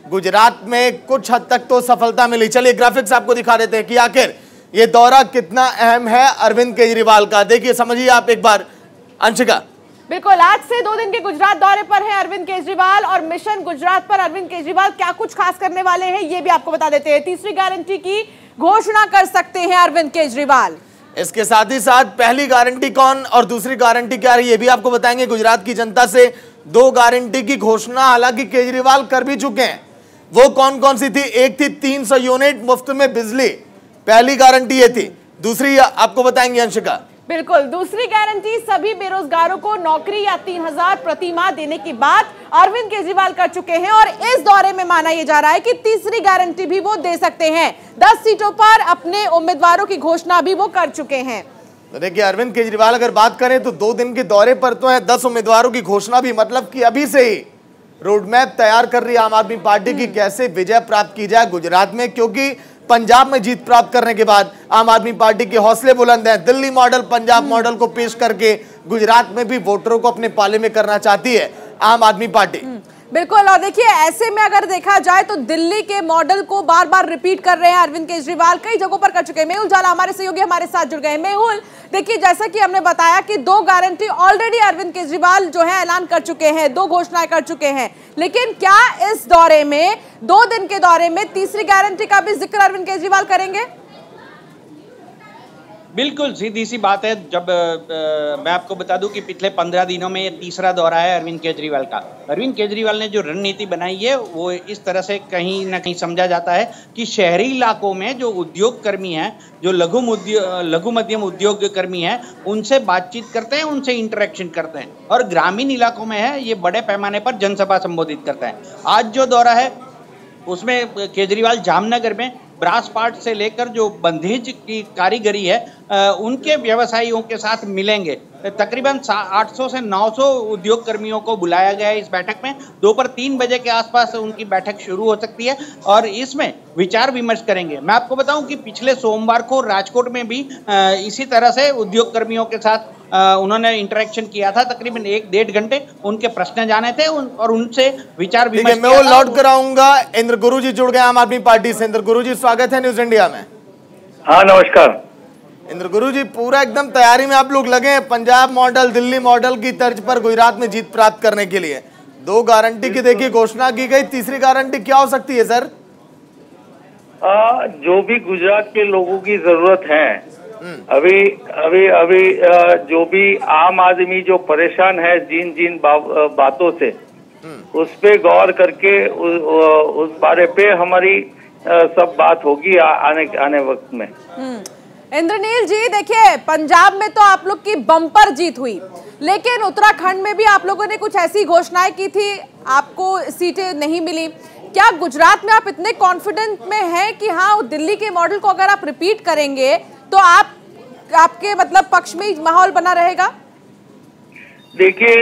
गुजरात में कुछ हद तक तो सफलता मिली। चलिए, ग्राफिक्स आपको दिखा देते हैं कि आखिर ये दौरा कितना अहम है अरविंद केजरीवाल का। देखिए, समझिए आप एक बार अंशिका। बिल्कुल, आज से 2 दिन के गुजरात दौरे पर है अरविंद केजरीवाल और मिशन गुजरात पर अरविंद केजरीवाल क्या कुछ खास करने वाले हैं ये भी आपको बता देते हैं। तीसरी गारंटी की घोषणा कर सकते हैं अरविंद केजरीवाल। इसके साथ ही साथ पहली गारंटी कौन और दूसरी गारंटी क्या रही ये भी आपको बताएंगे। गुजरात की जनता से 2 गारंटी की घोषणा हालांकि केजरीवाल कर भी चुके हैं। वो कौन कौन सी थी? एक थी 300 यूनिट मुफ्त में बिजली, पहली गारंटी ये थी। दूसरी आपको बताएंगे अंशिका। बिल्कुल, दूसरी गारंटी सभी बेरोजगारों को नौकरी या 3000 प्रति माह देने की बात अरविंद केजरीवाल कर चुके हैं और इस दौरे में माना यह जा रहा है कि तीसरी गारंटी भी वो दे सकते हैं। 10 सीटों पर अपने उम्मीदवारों की घोषणा भी वो कर चुके हैं। तो देखिए, अरविंद केजरीवाल अगर बात करें तो 2 दिन के दौरे पर तो है, 10 उम्मीदवारों की घोषणा भी, मतलब कि अभी से ही रोड मैप तैयार कर रही है आम आदमी पार्टी की कैसे विजय प्राप्त की जाए गुजरात में, क्योंकि पंजाब में जीत प्राप्त करने के बाद आम आदमी पार्टी के हौसले बुलंद हैं। दिल्ली मॉडल, पंजाब मॉडल को पेश करके गुजरात में भी वोटरों को अपने पाले में करना चाहती है आम आदमी पार्टी। बिल्कुल, और देखिए ऐसे में अगर देखा जाए तो दिल्ली के मॉडल को बार बार रिपीट कर रहे हैं अरविंद केजरीवाल, कई जगहों पर कर चुके हैं। मेहुल झाला हमारे सहयोगी हमारे साथ जुड़ गए हैं। मेहुल, देखिए जैसा कि हमने बताया कि 2 गारंटी ऑलरेडी अरविंद केजरीवाल जो है ऐलान कर चुके हैं, 2 घोषणाएं कर चुके हैं, लेकिन क्या इस दौरे में 2 दिन के दौरे में तीसरी गारंटी का भी जिक्र अरविंद केजरीवाल करेंगे? बिल्कुल सीधी सी बात है। जब मैं आपको बता दूं कि पिछले 15 दिनों में ये तीसरा दौरा है अरविंद केजरीवाल का। अरविंद केजरीवाल ने जो रणनीति बनाई है वो इस तरह से कहीं ना कहीं समझा जाता है कि शहरी इलाकों में जो उद्योग कर्मी हैं, जो लघु मध्यम उद्योग कर्मी हैं, उनसे बातचीत करते हैं, उनसे इंटरेक्शन करते हैं, और ग्रामीण इलाकों में है ये बड़े पैमाने पर जनसभा संबोधित करते हैं। आज जो दौरा है उसमें केजरीवाल जामनगर में ब्रास पार्ट से लेकर जो बंधेज की कारीगरी है उनके व्यवसायियों के साथ मिलेंगे। तकरीबन 800 से 900 उद्योग कर्मियों को बुलाया गया है इस बैठक में। दोपहर 3 बजे के आसपास उनकी बैठक शुरू हो सकती है और इसमें विचार विमर्श करेंगे। मैं आपको बताऊं कि पिछले सोमवार को राजकोट में भी इसी तरह से उद्योग कर्मियों के साथ उन्होंने इंटरेक्शन किया था। तकरीबन 1-1.5 घंटे उनके प्रश्न जाने थे और उनसे विचार विमर्श। मैं वो लौट कराऊंगा। इंद्र गुरु जी जुड़ गए आम आदमी पार्टी से। इंद्र गुरु जी, स्वागत है न्यूज इंडिया में। हाँ, नमस्कार। इंद्र गुरु जी, पूरा एकदम तैयारी में आप लोग लगे हैं पंजाब मॉडल, दिल्ली मॉडल की तर्ज पर गुजरात में जीत प्राप्त करने के लिए। 2 गारंटी की देखिए घोषणा की गई, तीसरी गारंटी क्या हो सकती है सर? जो भी गुजरात के लोगों की जरूरत है, अभी जो भी आम आदमी जो परेशान है जिन बातों से, उस पे गौर करके उस बारे पे हमारी सब बात होगी आने वक्त में। इंद्रनील जी, देखिए पंजाब में तो आप लोग की बम्पर जीत हुई, लेकिन उत्तराखंड में भी आप लोगों ने कुछ ऐसी घोषणाएं की थी, आपको सीटें नहीं मिली। क्या गुजरात में आप इतने कॉन्फिडेंट में हैं कि हाँ दिल्ली के मॉडल को अगर आप रिपीट करेंगे तो आपके मतलब पक्ष में माहौल बना रहेगा? देखिए,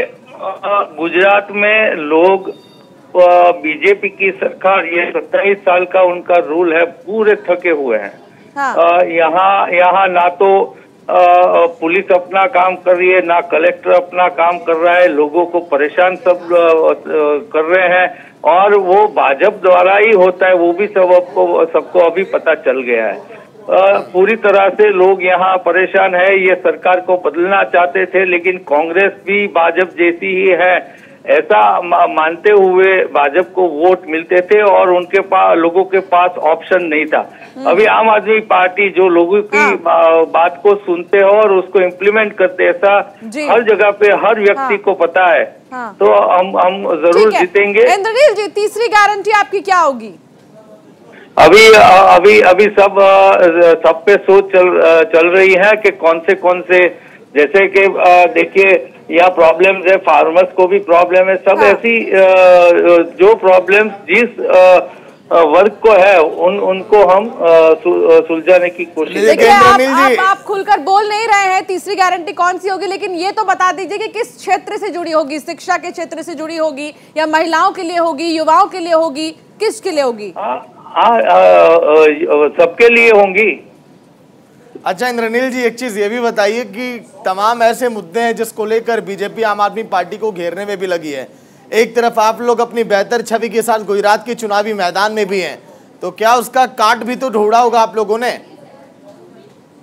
गुजरात में लोग बीजेपी की सरकार, ये 27 साल का उनका रूल है, पूरे थके हुए हैं। हाँ। यहाँ ना तो पुलिस अपना काम कर रही है, ना कलेक्टर अपना काम कर रहा है, लोगों को परेशान सब कर रहे हैं, और वो भाजपा द्वारा ही होता है, वो भी सबको अभी पता चल गया है। पूरी तरह से लोग यहाँ परेशान है। ये सरकार को बदलना चाहते थे, लेकिन कांग्रेस भी भाजपा जैसी ही है ऐसा मानते हुए भाजपा को वोट मिलते थे और उनके पास, लोगों के पास ऑप्शन नहीं था। अभी आम आदमी पार्टी जो लोगों की बात को सुनते हैं और उसको इम्प्लीमेंट करते, ऐसा हर जगह पे हर व्यक्ति को पता है। तो हम जरूर जीतेंगे। इंद्रनील जी, तीसरी गारंटी आपकी क्या होगी? अभी सब पे सोच चल रही है कि कौन से जैसे कि देखिए या प्रॉब्लम्स है, फार्मर्स को भी प्रॉब्लम है, सब ऐसी जो प्रॉब्लम्स जिस वर्ग को है उनको हम सुलझाने की कोशिश करेंगे। आप खुलकर बोल नहीं रहे हैं तीसरी गारंटी कौन सी होगी, लेकिन ये तो बता दीजिए कि किस क्षेत्र से जुड़ी होगी? शिक्षा के क्षेत्र से जुड़ी होगी या महिलाओं के लिए होगी, युवाओं के लिए होगी, किसके लिए होगी? सबके लिए होंगी। अच्छा इंद्रनील जी, एक चीज ये भी बताइए कि तमाम ऐसे मुद्दे हैं जिसको लेकर बीजेपी आम आदमी पार्टी को घेरने में भी लगी है। एक तरफ आप लोग अपनी बेहतर छवि के साथ गुजरात के चुनावी मैदान में भी हैं, तो क्या उसका काट भी तो ढूंढा होगा आप लोगों ने?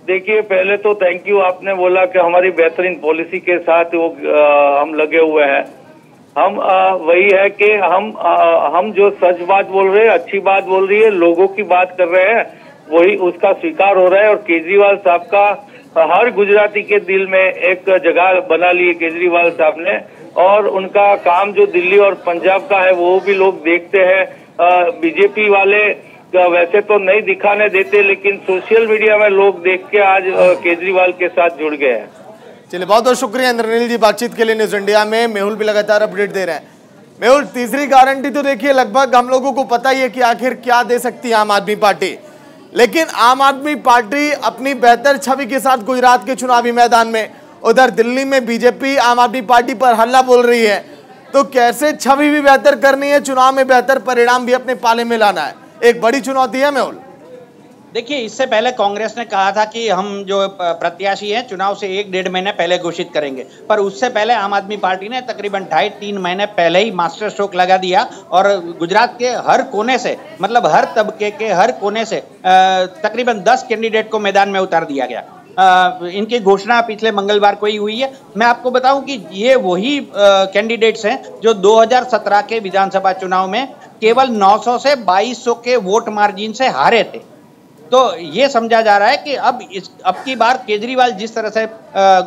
देखिए, पहले तो थैंक यू, आपने बोला कि हमारी बेहतरीन पॉलिसी के साथ वो हम लगे हुए हैं। हम वही है कि हम जो सच बात बोल रहे हैं, अच्छी बात बोल रही है, लोगों की बात कर रहे हैं, वही उसका स्वीकार हो रहा है। और केजरीवाल साहब का हर गुजराती के दिल में एक जगह बना ली है केजरीवाल साहब ने, और उनका काम जो दिल्ली और पंजाब का है वो भी लोग देखते हैं। बीजेपी वाले वैसे तो नहीं दिखाने देते, लेकिन सोशल मीडिया में लोग देख के आज केजरीवाल के साथ जुड़ गए हैं। चलिए, बहुत बहुत शुक्रिया इंद्रनील जी बातचीत के लिए न्यूज इंडिया में। मेहुल भी लगातार अपडेट दे रहे हैं। मेहुल, तीसरी गारंटी तो देखिए लगभग हम लोगों को पता ही है कि आखिर क्या दे सकती है आम आदमी पार्टी, लेकिन आम आदमी पार्टी अपनी बेहतर छवि के साथ गुजरात के चुनावी मैदान में, उधर दिल्ली में बीजेपी आम आदमी पार्टी पर हल्ला बोल रही है। तो कैसे छवि भी बेहतर करनी है, चुनाव में बेहतर परिणाम भी अपने पाले में लाना है, एक बड़ी चुनौती है मेहुल। देखिए, इससे पहले कांग्रेस ने कहा था कि हम जो प्रत्याशी हैं चुनाव से 1-1.5 महीने पहले घोषित करेंगे, पर उससे पहले आम आदमी पार्टी ने तकरीबन 2.5-3 महीने पहले ही मास्टर स्ट्रोक लगा दिया और गुजरात के हर कोने से, मतलब हर तबके के हर कोने से तकरीबन 10 कैंडिडेट को मैदान में उतार दिया गया। इनकी घोषणा पिछले मंगलवार को ही हुई है। मैं आपको बताऊं कि ये वही कैंडिडेट्स हैं जो 2017 के विधानसभा चुनाव में केवल 900 से 2200 के वोट मार्जिन से हारे थे। तो ये समझा जा रहा है कि अब की बार केजरीवाल जिस तरह से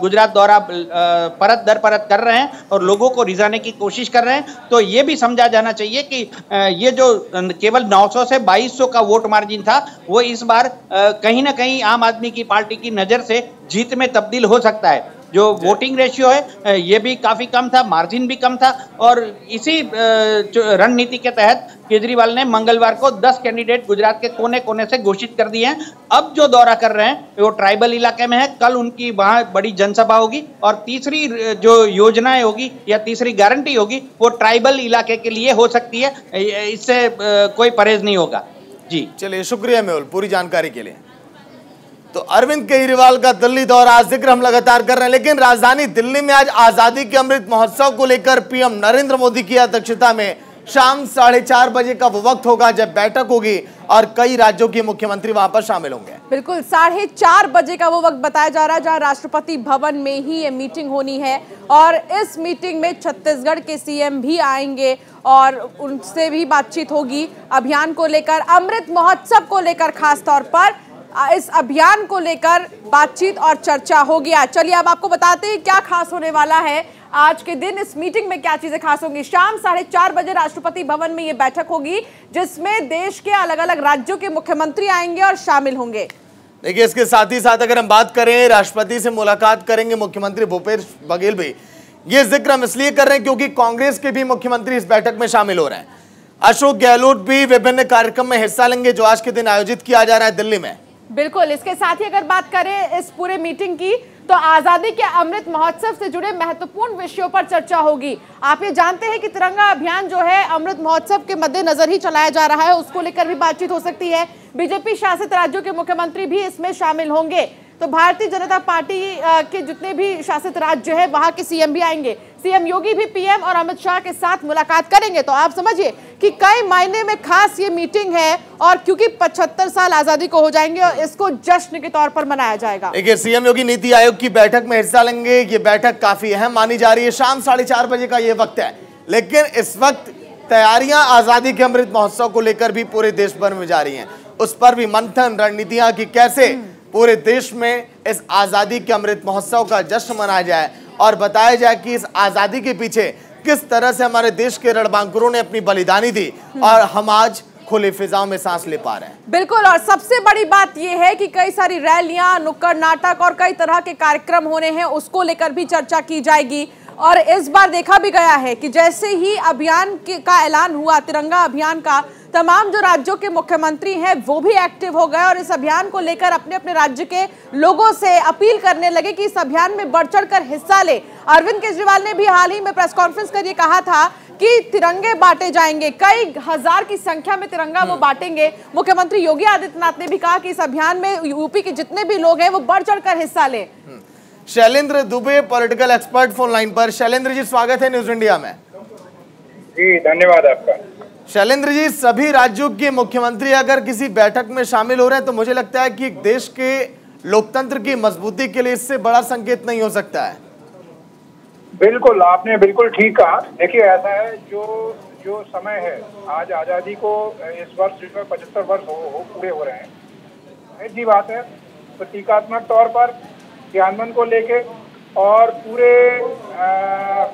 गुजरात दौरा परत दर परत कर रहे हैं और लोगों को रिझाने की कोशिश कर रहे हैं, तो ये भी समझा जाना चाहिए कि ये जो केवल 900 से 2200 का वोट मार्जिन था, वो इस बार कहीं ना कहीं आम आदमी की पार्टी की नज़र से जीत में तब्दील हो सकता है। जो वोटिंग रेशियो है ये भी काफी कम था, मार्जिन भी कम था, और इसी रणनीति के तहत केजरीवाल ने मंगलवार को 10 कैंडिडेट गुजरात के कोने कोने से घोषित कर दिए हैं। अब जो दौरा कर रहे हैं वो ट्राइबल इलाके में है, कल उनकी वहां बड़ी जनसभा होगी और तीसरी जो योजनाएं होगी या तीसरी गारंटी होगी वो ट्राइबल इलाके के लिए हो सकती है, इससे कोई परहेज नहीं होगा। जी चलिए, शुक्रिया मेहुल पूरी जानकारी के लिए। तो अरविंद केजरीवाल का दिल्ली दौरा जिक्र हम लगातार कर रहे हैं, लेकिन राजधानी दिल्ली में आज आजादी के अमृत महोत्सव को लेकर पीएम नरेंद्र मोदी की अध्यक्षता में शाम 4:30 बजे का वो वक्त होगा जब बैठक होगी और कई राज्यों के मुख्यमंत्री वहां पर शामिल होंगे। बिल्कुल 4:30 बजे का वो वक्त बताया जा रहा है जहां राष्ट्रपति भवन में ही ये मीटिंग होनी है और इस मीटिंग में छत्तीसगढ़ के सीएम भी आएंगे और उनसे भी बातचीत होगी अभियान को लेकर, अमृत महोत्सव को लेकर, खास तौर पर इस अभियान को लेकर बातचीत और चर्चा होगी। चलिए अब आपको बताते हैं क्या खास होने वाला है आज के दिन, इस मीटिंग में क्या चीजें खास होंगी। शाम 4:30 बजे राष्ट्रपति भवन में ये बैठक होगी जिसमें देश के अलग अलग राज्यों के मुख्यमंत्री आएंगे और शामिल होंगे। देखिए, इसके साथ ही साथ अगर हम बात करें, राष्ट्रपति से मुलाकात करेंगे मुख्यमंत्री भूपेश बघेल भी। ये जिक्र हम इसलिए कर रहे हैं क्योंकि कांग्रेस के भी मुख्यमंत्री इस बैठक में शामिल हो रहे हैं। अशोक गहलोत भी विभिन्न कार्यक्रम में हिस्सा लेंगे जो आज के दिन आयोजित किया जा रहा है दिल्ली में। बिल्कुल, इसके साथ ही अगर बात करें इस पूरे मीटिंग की तो आजादी के अमृत महोत्सव से जुड़े महत्वपूर्ण विषयों पर चर्चा होगी। आप ये जानते हैं कि तिरंगा अभियान जो है अमृत महोत्सव के मद्देनजर ही चलाया जा रहा है, उसको लेकर भी बातचीत हो सकती है। बीजेपी शासित राज्यों के मुख्यमंत्री भी इसमें शामिल होंगे। तो भारतीय जनता पार्टी के जितने भी शासित राज्य है वहां के सीएम भी आएंगे। सीएम योगी भी पीएम और अमित शाह के साथ मुलाकात करेंगे। तो आप समझिए कि कई मायने में खास ये मीटिंग है और क्योंकि 75 साल आजादी को हो जाएंगे और इसको जश्न के तौर पर मनाया जाएगा। देखिए, सीएम योगी नीति आयोग की बैठक में हिस्सा लेंगे। ये बैठक काफी अहम मानी जा रही है। शाम 4:30 बजे का ये वक्त है, लेकिन इस वक्त तैयारियां आजादी के अमृत महोत्सव को लेकर भी पूरे देश भर में जा रही हैं। उस पर भी मंथन, रणनीतियां कि कैसे पूरे देश में इस आजादी के अमृत महोत्सव का जश्न मनाया जाए और बताया जाए कि इस आजादी के पीछे किस तरह से हमारे देश के रणबांकुरों ने अपनी बलिदानी दी और हम आज खुली फिजाओं में सांस ले पा रहे हैं। बिल्कुल, और सबसे बड़ी बात यह है कि कई सारी रैलियां, नुक्कड़ नाटक और कई तरह के कार्यक्रम होने हैं, उसको लेकर भी चर्चा की जाएगी। और इस बार देखा भी गया है कि जैसे ही अभियान का ऐलान हुआ, तिरंगा अभियान का, तमाम जो राज्यों के मुख्यमंत्री हैं वो भी एक्टिव हो गए और इस अभियान को लेकर अपने अपने राज्य के लोगों से अपील करने लगे कि इस अभियान में बढ़ चढ़कर हिस्सा ले। अरविंद केजरीवाल ने भी हाल ही में प्रेस कॉन्फ्रेंस कर कहा था कि तिरंगे बांटे जाएंगे, कई हजार की संख्या में तिरंगा वो बांटेंगे। मुख्यमंत्री योगी आदित्यनाथ ने भी कहा कि इस अभियान में यूपी के जितने भी लोग हैं वो बढ़ चढ़कर हिस्सा ले। Shailendra Dubey political expert phone line पर। शैलेंद्र जी, स्वागत है न्यूज इंडिया में। जी धन्यवाद आपका। शैलेंद्र जी, सभी राज्यों के मुख्यमंत्री अगर किसी बैठक में शामिल हो रहे हैं तो मुझे लगता है कि देश के लोकतंत्र की मजबूती के लिए इससे बड़ा संकेत नहीं हो सकता है। बिल्कुल, आपने बिल्कुल ठीक कहा। देखिए, ऐसा है जो समय है, आज आजादी को इस वर्ष 75 वर्ष पूरे हो रहे हैं। जी बात है, प्रतीकात्मक तौर पर क्रियान्वयन को लेके और पूरे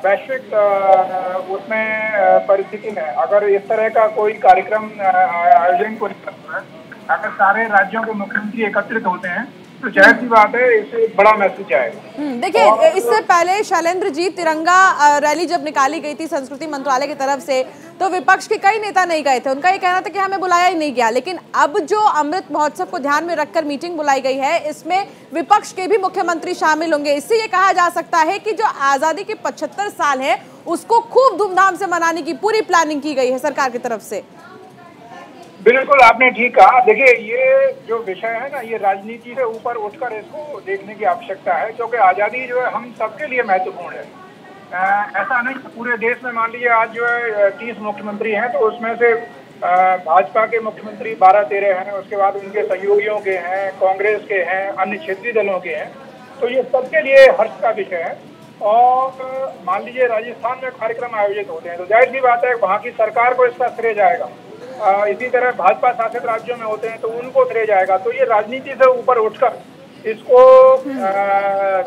वैश्विक उसमें परिस्थिति में अगर इस तरह का कोई कार्यक्रम आयोजन को करता है, अगर सारे राज्यों के मुख्यमंत्री एकत्रित होते हैं तो जाहिर सी बात है इससे बड़ा मैसेज आएगा। देखिए, इससे पहले शैलेंद्र जी, तिरंगा रैली जब निकाली गई थी संस्कृति मंत्रालय की तरफ से, तो विपक्ष के कई नेता नहीं गए थे। उनका ये कहना था कि हमें बुलाया ही नहीं गया। लेकिन अब जो अमृत महोत्सव को ध्यान में रखकर मीटिंग बुलाई गई है, इसमें विपक्ष के भी मुख्यमंत्री शामिल होंगे। इससे ये कहा जा सकता है कि जो आजादी के 75 साल है उसको खूब धूमधाम से मनाने की पूरी प्लानिंग की गई है सरकार की तरफ से। बिल्कुल, आपने ठीक कहा। देखिए, ये जो विषय है ना, ये राजनीति से ऊपर उठकर इसको देखने की आवश्यकता है, क्योंकि आज़ादी जो है हम सबके लिए महत्वपूर्ण है। ऐसा नहीं कि पूरे देश में मान लीजिए आज जो है 30 मुख्यमंत्री हैं, तो उसमें से भाजपा के मुख्यमंत्री 12-13 हैं, उसके बाद उनके सहयोगियों के हैं, कांग्रेस के हैं, अन्य क्षेत्रीय दलों के हैं। तो ये सबके लिए हर्ष का विषय है। और मान लीजिए राजस्थान में कार्यक्रम आयोजित होते हैं, तो जाहिर सी बात है वहाँ की सरकार को इसका श्रेय जाएगा। इसी तरह भाजपा शासित राज्यों में होते हैं तो उनको श्रेय जाएगा। तो ये राजनीति से ऊपर उठकर इसको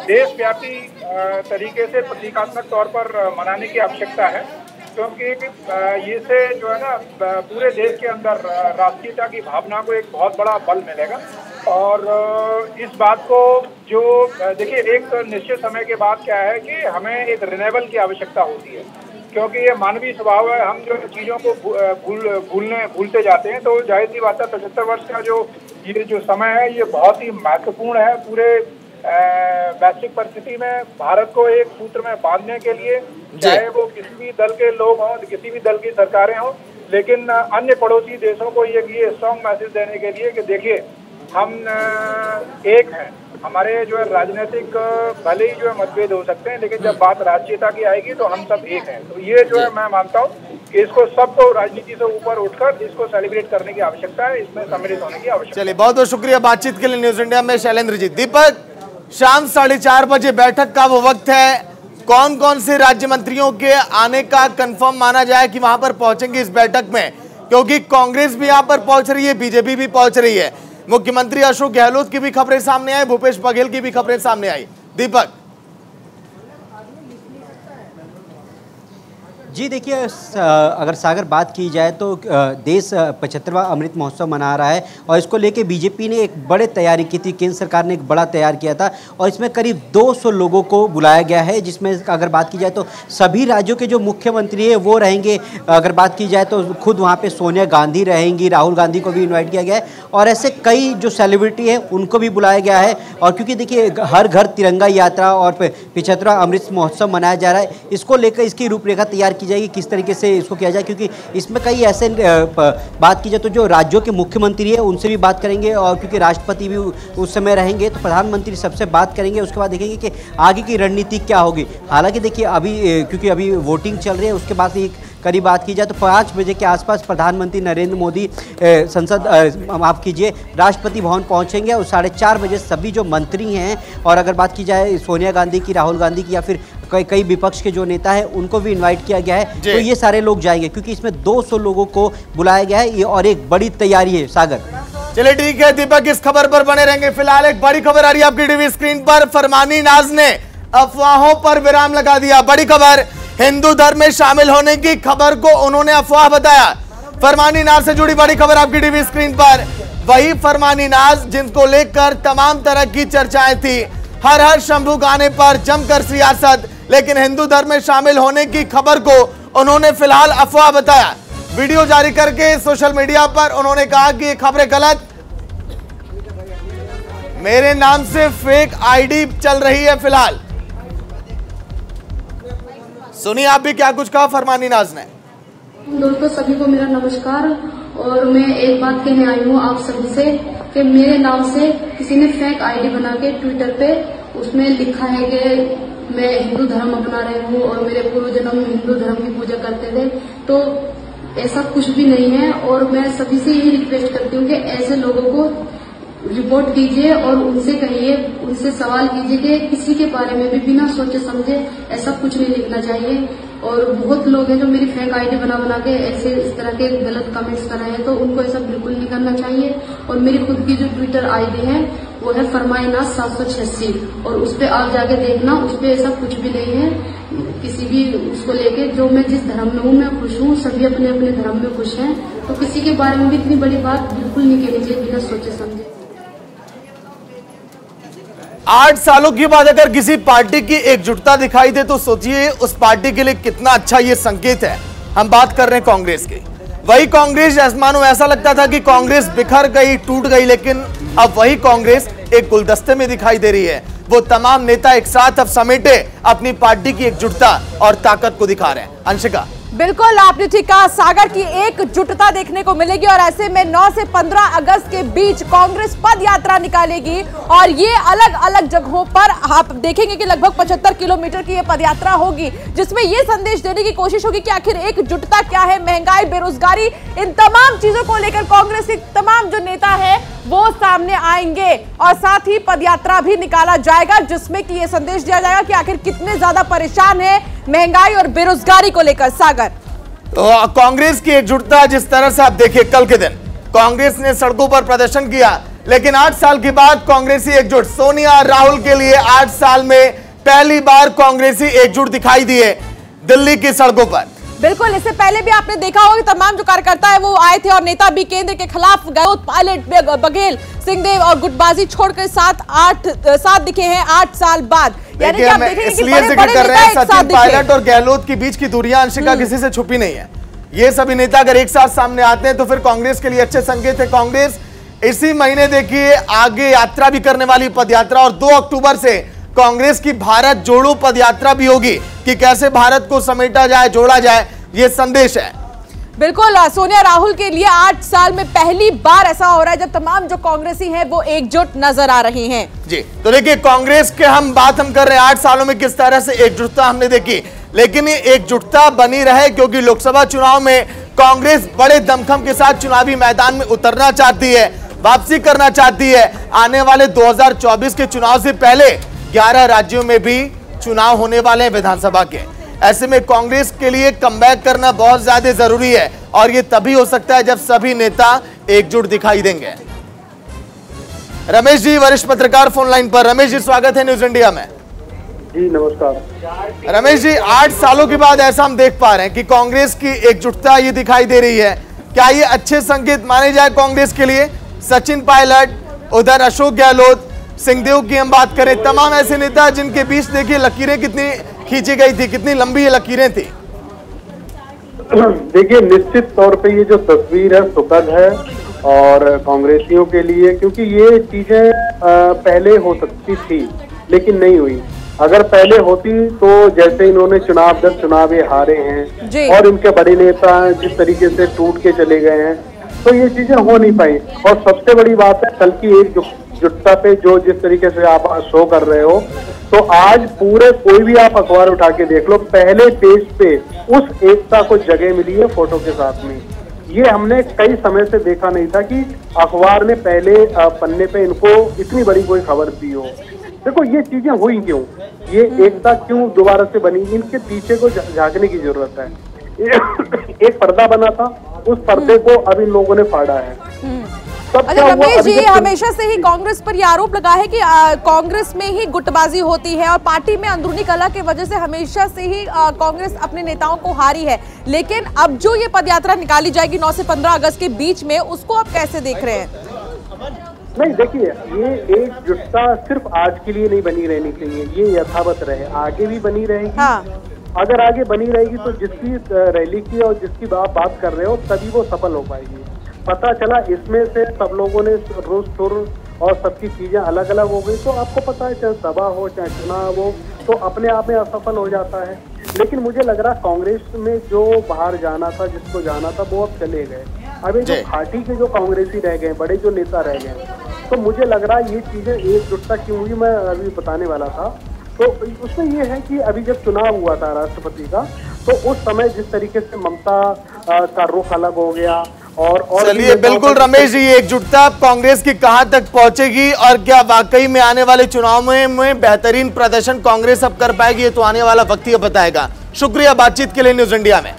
देशव्यापी तरीके से प्रतीकात्मक तौर पर मनाने की आवश्यकता है, क्योंकि ये से जो है ना पूरे देश के अंदर राष्ट्रीयता की भावना को एक बहुत बड़ा बल मिलेगा। और इस बात को जो देखिए, एक निश्चित समय के बाद क्या है कि हमें एक रिन्यूअल की आवश्यकता होती है, क्योंकि ये मानवीय स्वभाव है। हम जो चीज़ों को भूलते जाते हैं। तो जाहिर सी बात है 75 वर्ष का ये जो समय है ये बहुत ही महत्वपूर्ण है। पूरे वैश्विक परिस्थिति में भारत को एक सूत्र में बांधने के लिए, चाहे वो किसी भी दल के लोग हों, किसी भी दल की सरकारें हों, लेकिन अन्य पड़ोसी देशों को ये स्ट्रॉन्ग मैसेज देने के लिए कि देखिए हम एक हैं। हमारे जो है राजनीतिक भले ही जो है मतभेद हो सकते हैं, लेकिन जब बात राष्ट्रीयता की आएगी तो हम सब एक हैं। तो ये जो है मैं मानता हूँ कि इसको सबको राजनीति से ऊपर उठकर इसको सेलिब्रेट करने की आवश्यकता है, इसमें सम्मिलित होने की आवश्यकता है। चलिए, बहुत बहुत शुक्रिया बातचीत के लिए न्यूज इंडिया में शैलेंद्र जी। दीपक, शाम 4:30 बजे बैठक का वो वक्त है। कौन कौन से राज्य मंत्रियों के आने का कंफर्म माना जाए कि वहां पर पहुंचेंगे इस बैठक में? क्योंकि कांग्रेस भी यहां पर पहुंच रही है, बीजेपी भी पहुंच रही है। मुख्यमंत्री अशोक गहलोत की भी खबरें सामने आई, भूपेश बघेल की भी खबरें सामने आई। दीपक जी, देखिए, अगर सागर बात की जाए तो देश 75वां अमृत महोत्सव मना रहा है और इसको लेके बीजेपी ने एक बड़े तैयारी की थी। केंद्र सरकार ने एक बड़ा तैयार किया था और इसमें करीब 200 लोगों को बुलाया गया है, जिसमें अगर बात की जाए तो सभी राज्यों के जो मुख्यमंत्री है वो रहेंगे। अगर बात की जाए तो खुद वहाँ पे सोनिया गांधी रहेंगी, राहुल गांधी को भी इन्वाइट किया गया है और ऐसे कई जो सेलिब्रिटी है उनको भी बुलाया गया है। और क्योंकि देखिए, हर घर तिरंगा यात्रा और 75वां अमृत महोत्सव मनाया जा रहा है, इसको लेकर इसकी रूपरेखा तैयार की जाएगी, किस तरीके से इसको किया जाए। क्योंकि इसमें कई ऐसे बात की जाए तो जो राज्यों के मुख्यमंत्री है उनसे भी बात करेंगे और क्योंकि राष्ट्रपति भी उस समय रहेंगे तो प्रधानमंत्री सबसे बात करेंगे। उसके बाद देखेंगे कि आगे की रणनीति क्या होगी। हालांकि देखिए, अभी क्योंकि अभी वोटिंग चल रही है, उसके बाद एक करीब बात की जाए तो 5 बजे के आसपास प्रधानमंत्री नरेंद्र मोदी माफ कीजिए राष्ट्रपति भवन पहुंचेंगे और 4:30 बजे सभी जो मंत्री हैं और अगर बात की जाए सोनिया गांधी की, राहुल गांधी की या फिर कई विपक्ष के जो नेता हैं उनको भी इनवाइट किया गया है। तो ये सारे लोग जाएंगे क्योंकि इसमें 200 लोगों को बुलाया गया है ये और एक बड़ी तैयारी है। सागर, चलिए ठीक है दीपक, इस खबर पर बने रहेंगे। फिलहाल एक बड़ी खबर आ रही है आपकी टीवी स्क्रीन पर। फरमानी नाज ने अफवाहों पर विराम लगा दिया। बड़ी खबर, हिंदू धर्म में शामिल होने की खबर को उन्होंने अफवाह बताया। फरमानी नाज से जुड़ी बड़ी खबर आपकी टीवी स्क्रीन पर। वही फरमानी नाज जिनको लेकर तमाम तरह की चर्चाएं थी, हर हर शंभू गाने पर जमकर सियासत, लेकिन हिंदू धर्म में शामिल होने की खबर को उन्होंने फिलहाल अफवाह बताया। वीडियो जारी करके सोशल मीडिया पर उन्होंने कहा कि ये खबरें गलत, मेरे नाम से फेक आईडी चल रही है। फिलहाल सुनिए आप भी क्या कुछ कहा फरमानी नाज ने। दोस्तों सभी को मेरा नमस्कार और मैं एक बात कहने आई हूँ आप सभी से कि मेरे नाम से किसी ने फेक आईडी बना के ट्विटर पे उसमें लिखा है कि मैं हिंदू धर्म अपना रही हूँ और मेरे पूर्व जन्म हिंदू धर्म की पूजा करते थे। तो ऐसा कुछ भी नहीं है और मैं सभी से यही रिक्वेस्ट करती हूँ कि ऐसे लोगों को रिपोर्ट कीजिए और उनसे कहिए, उनसे सवाल कीजिए कि किसी के बारे में भी बिना सोचे समझे ऐसा कुछ नहीं लिखना चाहिए। और बहुत लोग हैं जो मेरी फेक आईडी बना के ऐसे इस तरह के गलत कमेंट्स कर रहे हैं, तो उनको ऐसा बिल्कुल नहीं करना चाहिए। और मेरी खुद की जो ट्विटर आईडी है वो है फरमाइनाज 786 और उस पर आप जाके देखना, उस पर ऐसा कुछ भी नहीं है किसी भी उसको लेके। जो मैं जिस धर्म में हूँ मैं खुश हूँ, सभी अपने अपने धर्म में खुश हैं, तो किसी के बारे में भी इतनी बड़ी बात बिल्कुल नहीं कहनी चाहिए बिना सोचे समझे। 8 सालों के बाद अगर किसी पार्टी की एकजुटता दिखाई दे तो सोचिए उस पार्टी के लिए कितना अच्छा ये संकेत है। हम बात कर रहे हैं कांग्रेस की। वही कांग्रेस, मानो ऐसा लगता था कि कांग्रेस बिखर गई, टूट गई, लेकिन अब वही कांग्रेस एक गुलदस्ते में दिखाई दे रही है। वो तमाम नेता एक साथ अब समेटे अपनी पार्टी की एकजुटता और ताकत को दिखा रहे हैं। अंशिका, बिल्कुल आपने ठीक कहा, सागर की एकजुटता देखने को मिलेगी और ऐसे में 9 से 15 अगस्त के बीच कांग्रेस पद यात्रा निकालेगी और ये अलग अलग जगहों पर आप देखेंगे कि लगभग 75 किलोमीटर की ये पद यात्रा होगी, जिसमें ये संदेश देने की कोशिश होगी कि आखिर एकजुटता क्या है, महंगाई, बेरोजगारी, इन तमाम चीजों को लेकर कांग्रेस के तमाम जो नेता है वो सामने आएंगे और साथ ही पद यात्रा भी निकाला जाएगा, जिसमें कि ये संदेश दिया जाएगा कि आखिर कितने ज्यादा परेशान है महंगाई और बेरोजगारी को लेकर। सागर, तो कांग्रेस की एकजुटता जिस तरह से आप देखिए, कल के दिन कांग्रेस ने सड़कों पर प्रदर्शन किया, लेकिन 8 साल के बाद कांग्रेसी एकजुट। सोनिया राहुल के लिए 8 साल में पहली बार कांग्रेसी एकजुट दिखाई दिए दिल्ली की सड़कों पर। बिल्कुल, इससे पहले भी आपने देखा होगा कि तमाम जो कार्यकर्ता है वो आए थे और नेता भी केंद्र के खिलाफ गए। पायलट, बघेल, सिंहदेव और गुटबाजी छोड़कर साथ दिखे हैं 8 साल बाद। यानी कि आप देखेंगे कि इसलिए जिक्र कर रहे हैं सचिन पायलट और गहलोत के बीच की दूरियां अंशिका किसी से छुपी नहीं है। ये सभी नेता अगर एक साथ सामने आते हैं तो फिर कांग्रेस के लिए अच्छे संकेत है। कांग्रेस इसी महीने देखिए आगे यात्रा भी करने वाली पद यात्रा, और 2 अक्टूबर से कांग्रेस की भारत जोड़ो पद यात्रा भी होगी कि कैसे भारत को समेटा जाए, जोड़ा जाए, ये संदेश है। बिल्कुल, सोनिया राहुल के लिए 8 साल में पहली बार ऐसा हो रहा है जब तमाम जो कांग्रेसी हैं वो एकजुट नजर आ रहे हैं। जी, तो देखिए कांग्रेस के हम कर रहे हैं 8 सालों में किस तरह से एकजुटता हमने देखी, लेकिन ये एकजुटता बनी रहे क्योंकि लोकसभा चुनाव में कांग्रेस बड़े दमखम के साथ चुनावी मैदान में उतरना चाहती है, वापसी करना चाहती है। आने वाले 2024 के चुनाव से पहले 11 राज्यों में भी चुनाव होने वाले हैं विधानसभा के। ऐसे में कांग्रेस के लिए कमबैक करना बहुत ज्यादा जरूरी है और ये तभी हो सकता है जब सभी नेता एकजुट दिखाई देंगे। रमेश जी, वरिष्ठ पत्रकार फोन लाइन पर। रमेश जी, स्वागत है न्यूज इंडिया में। जी नमस्कार। रमेश जी, 8 सालों के बाद ऐसा हम देख पा रहे हैं कि कांग्रेस की एकजुटता ये दिखाई दे रही है, क्या ये अच्छे संकेत माने जाए कांग्रेस के लिए? सचिन पायलट, उधर अशोक गहलोत, सिंहदेव की हम बात करें, तमाम ऐसे नेता जिनके बीच देखिए लकीरें कितनी खींची गई थी, कितनी लंबी ये लकीरें थी। देखिए निश्चित तौर पे ये जो तस्वीर है सुखद है और कांग्रेसियों के लिए, क्योंकि ये चीजें पहले हो सकती थी लेकिन नहीं हुई। अगर पहले होती तो जैसे इन्होंने चुनाव ये हारे हैं और इनके बड़े नेता जिस तरीके से टूट के चले गए हैं, तो ये चीजें हो नहीं पाई। और सबसे बड़ी बात है कल की एकजुटता पे जो जिस तरीके से आप शो कर रहे हो, तो आज पूरे कोई भी आप अखबार उठा के देख लो, पहले पेज पे उस एकता को जगह मिली है फोटो के साथ में। ये हमने कई समय से देखा नहीं था कि अखबार ने पहले पन्ने पे इनको इतनी बड़ी कोई खबर दी हो। देखो ये चीजें हुई क्यों, ये एकता क्यों दोबारा से बनी, इनके पीछे को झांकने की जरूरत है। एक पर्दा बना था, उस पर्दे को अब इन लोगों ने फाड़ा है। अच्छा रमेश जी, हमेशा से ही कांग्रेस पर यह आरोप लगा है कि कांग्रेस में ही गुटबाजी होती है और पार्टी में अंदरूनी कलह की वजह से हमेशा से ही कांग्रेस अपने नेताओं को हारी है, लेकिन अब जो ये पदयात्रा निकाली जाएगी 9 से 15 अगस्त के बीच में, उसको आप कैसे देख रहे हैं? नहीं देखिए, ये एकजुटता सिर्फ आज के लिए नहीं बनी रहनी चाहिए, ये यथावत रहे, आगे भी बनी रहेगी। हाँ। अगर आगे बनी रहेगी तो जिसकी रैली की और जिसकी आप बात कर रहे हो तभी वो सफल हो पाएगी। पता चला इसमें से सब लोगों ने रोज सुर और सबकी चीजें अलग अलग हो गई, तो आपको पता है चाहे सभा हो चाहे चुनाव हो तो अपने आप में असफल हो जाता है। लेकिन मुझे लग रहा कांग्रेस में जो बाहर जाना था, जिसको जाना था, वो अब चले गए। अभी जो पार्टी के जो कांग्रेसी रह गए, बड़े जो नेता रह गए, तो मुझे लग रहा है ये चीजें एकजुटता क्यों हुई, मैं अभी बताने वाला था। तो उसमें ये है कि अभी जब चुनाव हुआ था राष्ट्रपति का, तो उस समय जिस तरीके से ममता का रुख अलग हो गया और चलिए बिल्कुल रमेश जी, एकजुटता कांग्रेस की कहां तक पहुंचेगी और क्या वाकई में आने वाले चुनाव में बेहतरीन प्रदर्शन कांग्रेस अब कर पाएगी, ये तो आने वाला वक्त ही बताएगा। शुक्रिया बातचीत के लिए न्यूज इंडिया में।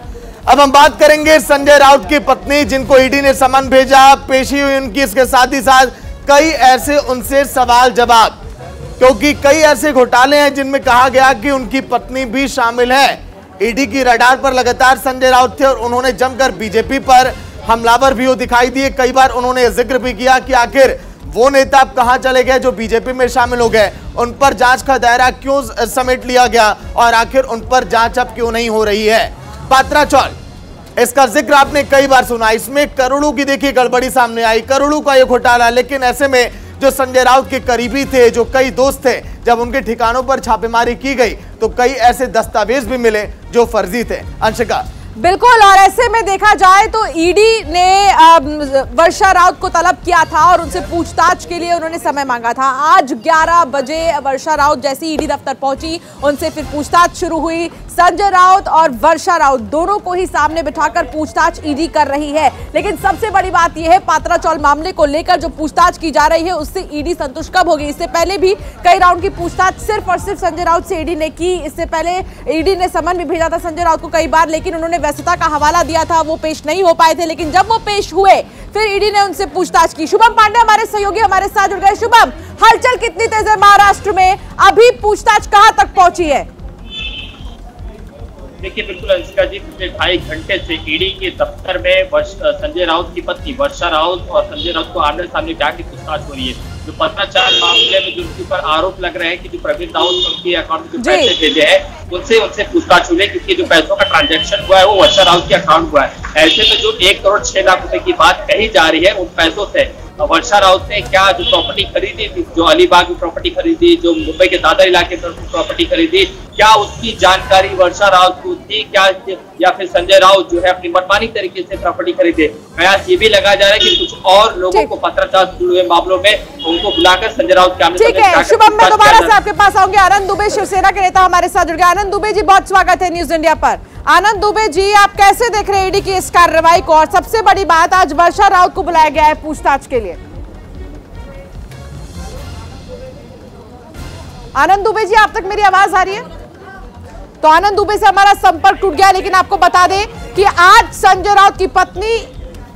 अब हम बात करेंगे संजय राउत की पत्नी, जिनको ईडी ने समन भेजा, पेशी हुई उनकी, इसके साथ ही साथ कई ऐसे उनसे सवाल जवाब, क्योंकि कई ऐसे घोटाले हैं जिनमें कहा गया कि उनकी पत्नी भी शामिल है। ईडी की रडार पर लगातार संजय राउत थे और उन्होंने जमकर बीजेपी पर हमलावर भी दिखाई दिए। कई बार उन्होंने जिक्र भी किया कि आखिर वो नेता अब कहां चले गए जो बीजेपी में शामिल हो गए, उन पर जांच का दायरा क्यों समेट लिया गया और आखिर उन पर जांच अब क्यों नहीं हो रही है। पात्राचौल, इसका जिक्र आपने कई बार सुना, इसमें करोड़ों की देखिए गड़बड़ी सामने आई, करोड़ों का ये घोटाला। लेकिन ऐसे में जो संजय राउत के करीबी थे, जो कई दोस्त थे, जब उनके ठिकानों पर छापेमारी की गई तो कई ऐसे दस्तावेज भी मिले जो फर्जी थे। अंशिका, बिल्कुल, और ऐसे में देखा जाए तो ईडी ने वर्षा राउत को तलब किया था और उनसे पूछताछ के लिए उन्होंने समय मांगा था। आज 11 बजे वर्षा राउत जैसे ईडी दफ्तर पहुंची, उनसे फिर पूछताछ शुरू हुई। संजय राउत और वर्षा राउत दोनों को ही सामने बिठाकर पूछताछ ईडी कर रही है। लेकिन सबसे बड़ी बात यह है, पात्राचौल मामले को लेकर जो पूछताछ की जा रही है उससे ईडी संतुष्ट कब होगी। इससे पहले भी कई राउंड की पूछताछ सिर्फ और सिर्फ संजय राउत से ईडी ने की। इससे पहले ईडी ने समन भी भेजा था संजय राउत को कई बार, लेकिन उन्होंने वैधता का हवाला दिया था, वो पेश नहीं हो पाए थे। लेकिन जब वो पेश हुए फिर ईडी ने उनसे पूछताछ की। शुभम पांडे हमारे सहयोगी हमारे साथ जुड़ गए। शुभम, हलचल कितनी तेज है महाराष्ट्र में, अभी पूछताछ कहां तक पहुंची है? देखिए, बिल्कुल अंशिका जी, पिछले 2.5 घंटे से ईडी के दफ्तर में संजय राउत की पत्नी वर्षा राउत और संजय राउत को आमने सामने जाके पूछताछ हो रही है। जो पत्राचार मामले में जो उनके ऊपर आरोप लग रहे हैं कि जो प्रवीण राउत उनके अकाउंट में पैसे भेजे हैं, उनसे पूछताछ हुई, क्योंकि जो पैसों का ट्रांजैक्शन हुआ है वो वर्षा राउत के अकाउंट हुआ है। ऐसे में जो 1 करोड़ 6 लाख रुपए की बात कही जा रही है, उन पैसों से वर्षा राउत ने क्या जो प्रॉपर्टी खरीदी थी, जो अलीबाग में प्रॉपर्टी खरीदी, जो मुंबई के दादर इलाके में प्रॉपर्टी खरीदी, क्या उसकी जानकारी वर्षा राउत को थी क्या, या फिर संजय राउत जो है अपनी मनमानी तरीके से प्रॉपर्टी खरीदे। कयास ये भी लगाया जा रहा है कि कुछ और लोगों को पत्राचार से जुड़े मामलों में उनको बुलाकर संजय राउत के ठीक है। शुभम, मैं दोबारा से आपके पास आऊंगी। आनंद दुबे शिवसेना के नेता हमारे साथ जुड़ गए। आनंद दुबे जी, बहुत स्वागत है न्यूज इंडिया पर। आनंद दुबे जी, आप कैसे देख रहे हैं ईडी की इस कार्रवाई को, और सबसे बड़ी बात आज वर्षा राउत को बुलाया गया है पूछताछ के लिए? आनंद दुबे जी, आप तक मेरी आवाज आ रही है? तो आनंद दुबे से हमारा संपर्क टूट गया, लेकिन आपको बता दें कि आज संजय राउत की पत्नी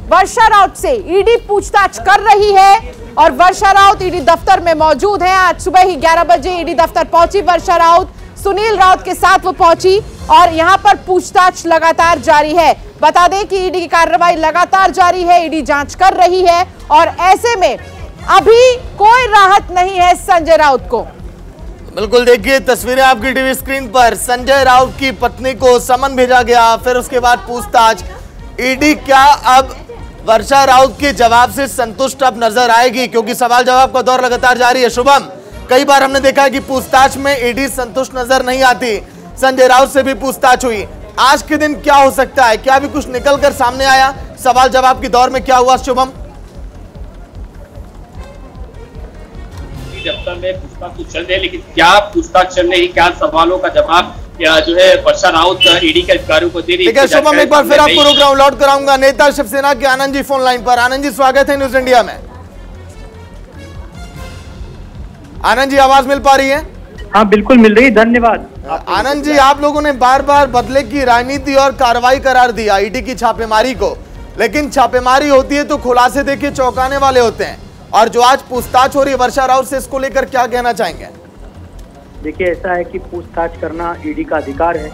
वर्षा राउत से ईडी पूछताछ कर रही है और वर्षा राउत ईडी दफ्तर में मौजूद है। आज सुबह ही 11 बजे ईडी दफ्तर पहुंची वर्षा राउत, सुनील राउत के साथ वो पहुंची और यहां पर पूछताछ लगातार जारी है। बता दें कि ईडी की कार्रवाई लगातार जारी है, ईडी जांच कर रही है और ऐसे में अभी कोई राहत नहीं है संजय राउत को। बिल्कुल, देखिए तस्वीरें आपकी टीवी स्क्रीन पर। संजय राउत की पत्नी को समन भेजा गया, फिर उसके बाद पूछताछ। ईडी क्या अब वर्षा राउत के जवाब से संतुष्ट अब नजर आएगी, क्योंकि सवाल जवाब का दौर लगातार जारी है। शुभम, कई बार हमने देखा है कि पूछताछ में ईडी संतुष्ट नजर नहीं आती। संजय राउत से भी पूछताछ हुई, आज के दिन क्या हो सकता है, क्या भी कुछ निकल कर सामने आया? सवाल जवाब के दौर में क्या हुआ शुभम? दफ्तर में पूछताछ चल रही है, लेकिन क्या पूछताछ चल रही है, क्या सवालों का जवाब या जो है वर्षा राउत ईडी के अधिकारियों को दे रही है? ठीक है शुभम, एक बार फिर आपको रोक रहा हूं, लौट कराऊंगा नेता शिवसेना के आनंद जी फोन लाइन पर। आनंद जी, स्वागत है न्यूज इंडिया में। आनंद जी, आवाज मिल पा रही है? हाँ बिल्कुल मिल रही है, धन्यवाद। आनंद जी, आप लोगों ने बार बार बदले की राजनीति और कार्रवाई करार दिया ईडी की छापेमारी को, लेकिन छापेमारी होती है तो खुलासे देखिए चौंकाने वाले होते हैं, और जो आज पूछताछ हो रही है वर्षा राउत से, इसको लेकर क्या कहना चाहेंगे? देखिए, ऐसा है कि पूछताछ करना ईडी का अधिकार है,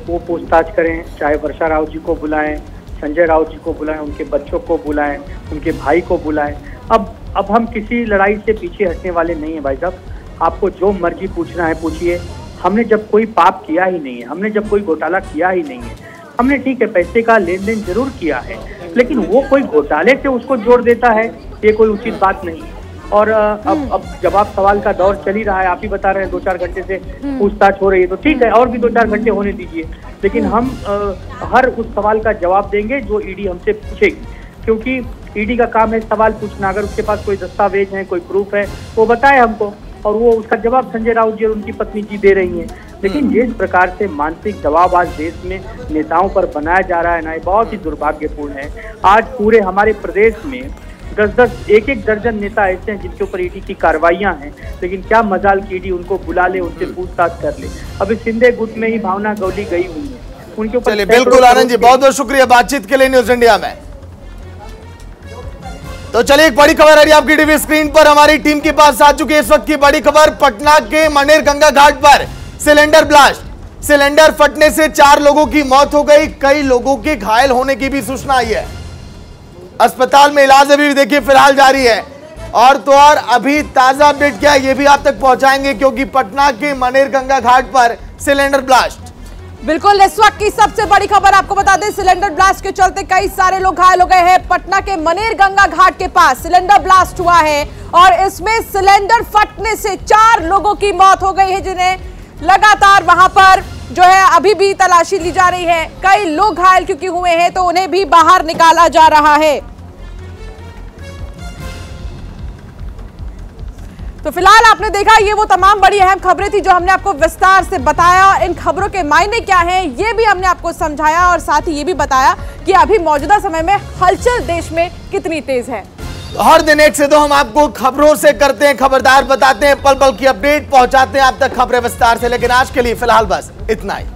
वो पूछताछ करें, चाहे वर्षा राउत जी को बुलाएं, संजय राउत जी को बुलाएं, उनके बच्चों को बुलाएं, उनके भाई को बुलाएं। अब हम किसी लड़ाई से पीछे हटने वाले नहीं है भाई साहब। आपको जो मर्जी पूछना है पूछिए। हमने जब कोई पाप किया ही नहीं है, हमने जब कोई घोटाला किया ही नहीं है, हमने ठीक है पैसे का लेन देन जरूर किया है, लेकिन वो कोई घोटाले से उसको जोड़ देता है, ये कोई उचित बात नहीं। और अब जवाब सवाल का दौर चल ही रहा है, आप ही बता रहे हैं 2-4 घंटे से पूछताछ हो रही है, तो ठीक है और भी 2-4 घंटे होने दीजिए, लेकिन हम हर उस सवाल का जवाब देंगे जो ईडी हमसे पूछेगी, क्योंकि ईडी का काम है सवाल पूछना। अगर उसके पास कोई दस्तावेज है, कोई प्रूफ है, वो बताए हमको, और वो उसका जवाब संजय राउत जी और उनकी पत्नी जी दे रही हैं। लेकिन जिस प्रकार से मानसिक दबाव आज देश में नेताओं पर बनाया जा रहा है ना, ये बहुत ही दुर्भाग्यपूर्ण है। आज पूरे हमारे प्रदेश में 10-10, 1-1 दर्जन नेता ऐसे हैं जिनके ऊपर ईडी की कार्रवाइयां हैं, लेकिन क्या मजाल की ईडी उनको बुला ले, उनसे पूछताछ कर ले। अभी सिंधे गुट में ही भावना गौली गई हुई है उनके ऊपर। चलिए, बिल्कुल आनंद जी, बहुत बहुत शुक्रिया बातचीत के लिए न्यूज इंडिया में। तो चलिए, एक बड़ी खबर आ रही है आपकी टीवी स्क्रीन पर, हमारी टीम के पास आ चुकी है इस वक्त की बड़ी खबर। पटना के मनेर गंगा घाट पर सिलेंडर ब्लास्ट, सिलेंडर फटने से 4 लोगों की मौत हो गई, कई लोगों के घायल होने की भी सूचना आई है। अस्पताल में इलाज अभी भी देखिए फिलहाल जारी है। और तो और अभी ताजा अपडेट क्या है ये भी आप तक पहुंचाएंगे, क्योंकि पटना के मनेर गंगा घाट पर सिलेंडर ब्लास्ट। बिल्कुल, इस वक्त की सबसे बड़ी खबर आपको बता दें, सिलेंडर ब्लास्ट के चलते कई सारे लोग घायल हो गए हैं। पटना के मनेर गंगा घाट के पास सिलेंडर ब्लास्ट हुआ है और इसमें सिलेंडर फटने से 4 लोगों की मौत हो गई है, जिन्हें लगातार वहां पर जो है अभी भी तलाशी ली जा रही है। कई लोग घायल क्योंकि हुए हैं तो उन्हें भी बाहर निकाला जा रहा है। तो फिलहाल आपने देखा, ये वो तमाम बड़ी अहम खबरें थी जो हमने आपको विस्तार से बताया। इन खबरों के मायने क्या हैं ये भी हमने आपको समझाया और साथ ही ये भी बताया कि अभी मौजूदा समय में हलचल देश में कितनी तेज है। हर दिन 1 से 2 हम आपको खबरों से करते हैं खबरदार, बताते हैं, पल पल की अपडेट पहुंचाते हैं आप तक खबरें विस्तार से। लेकिन आज के लिए फिलहाल बस इतना ही।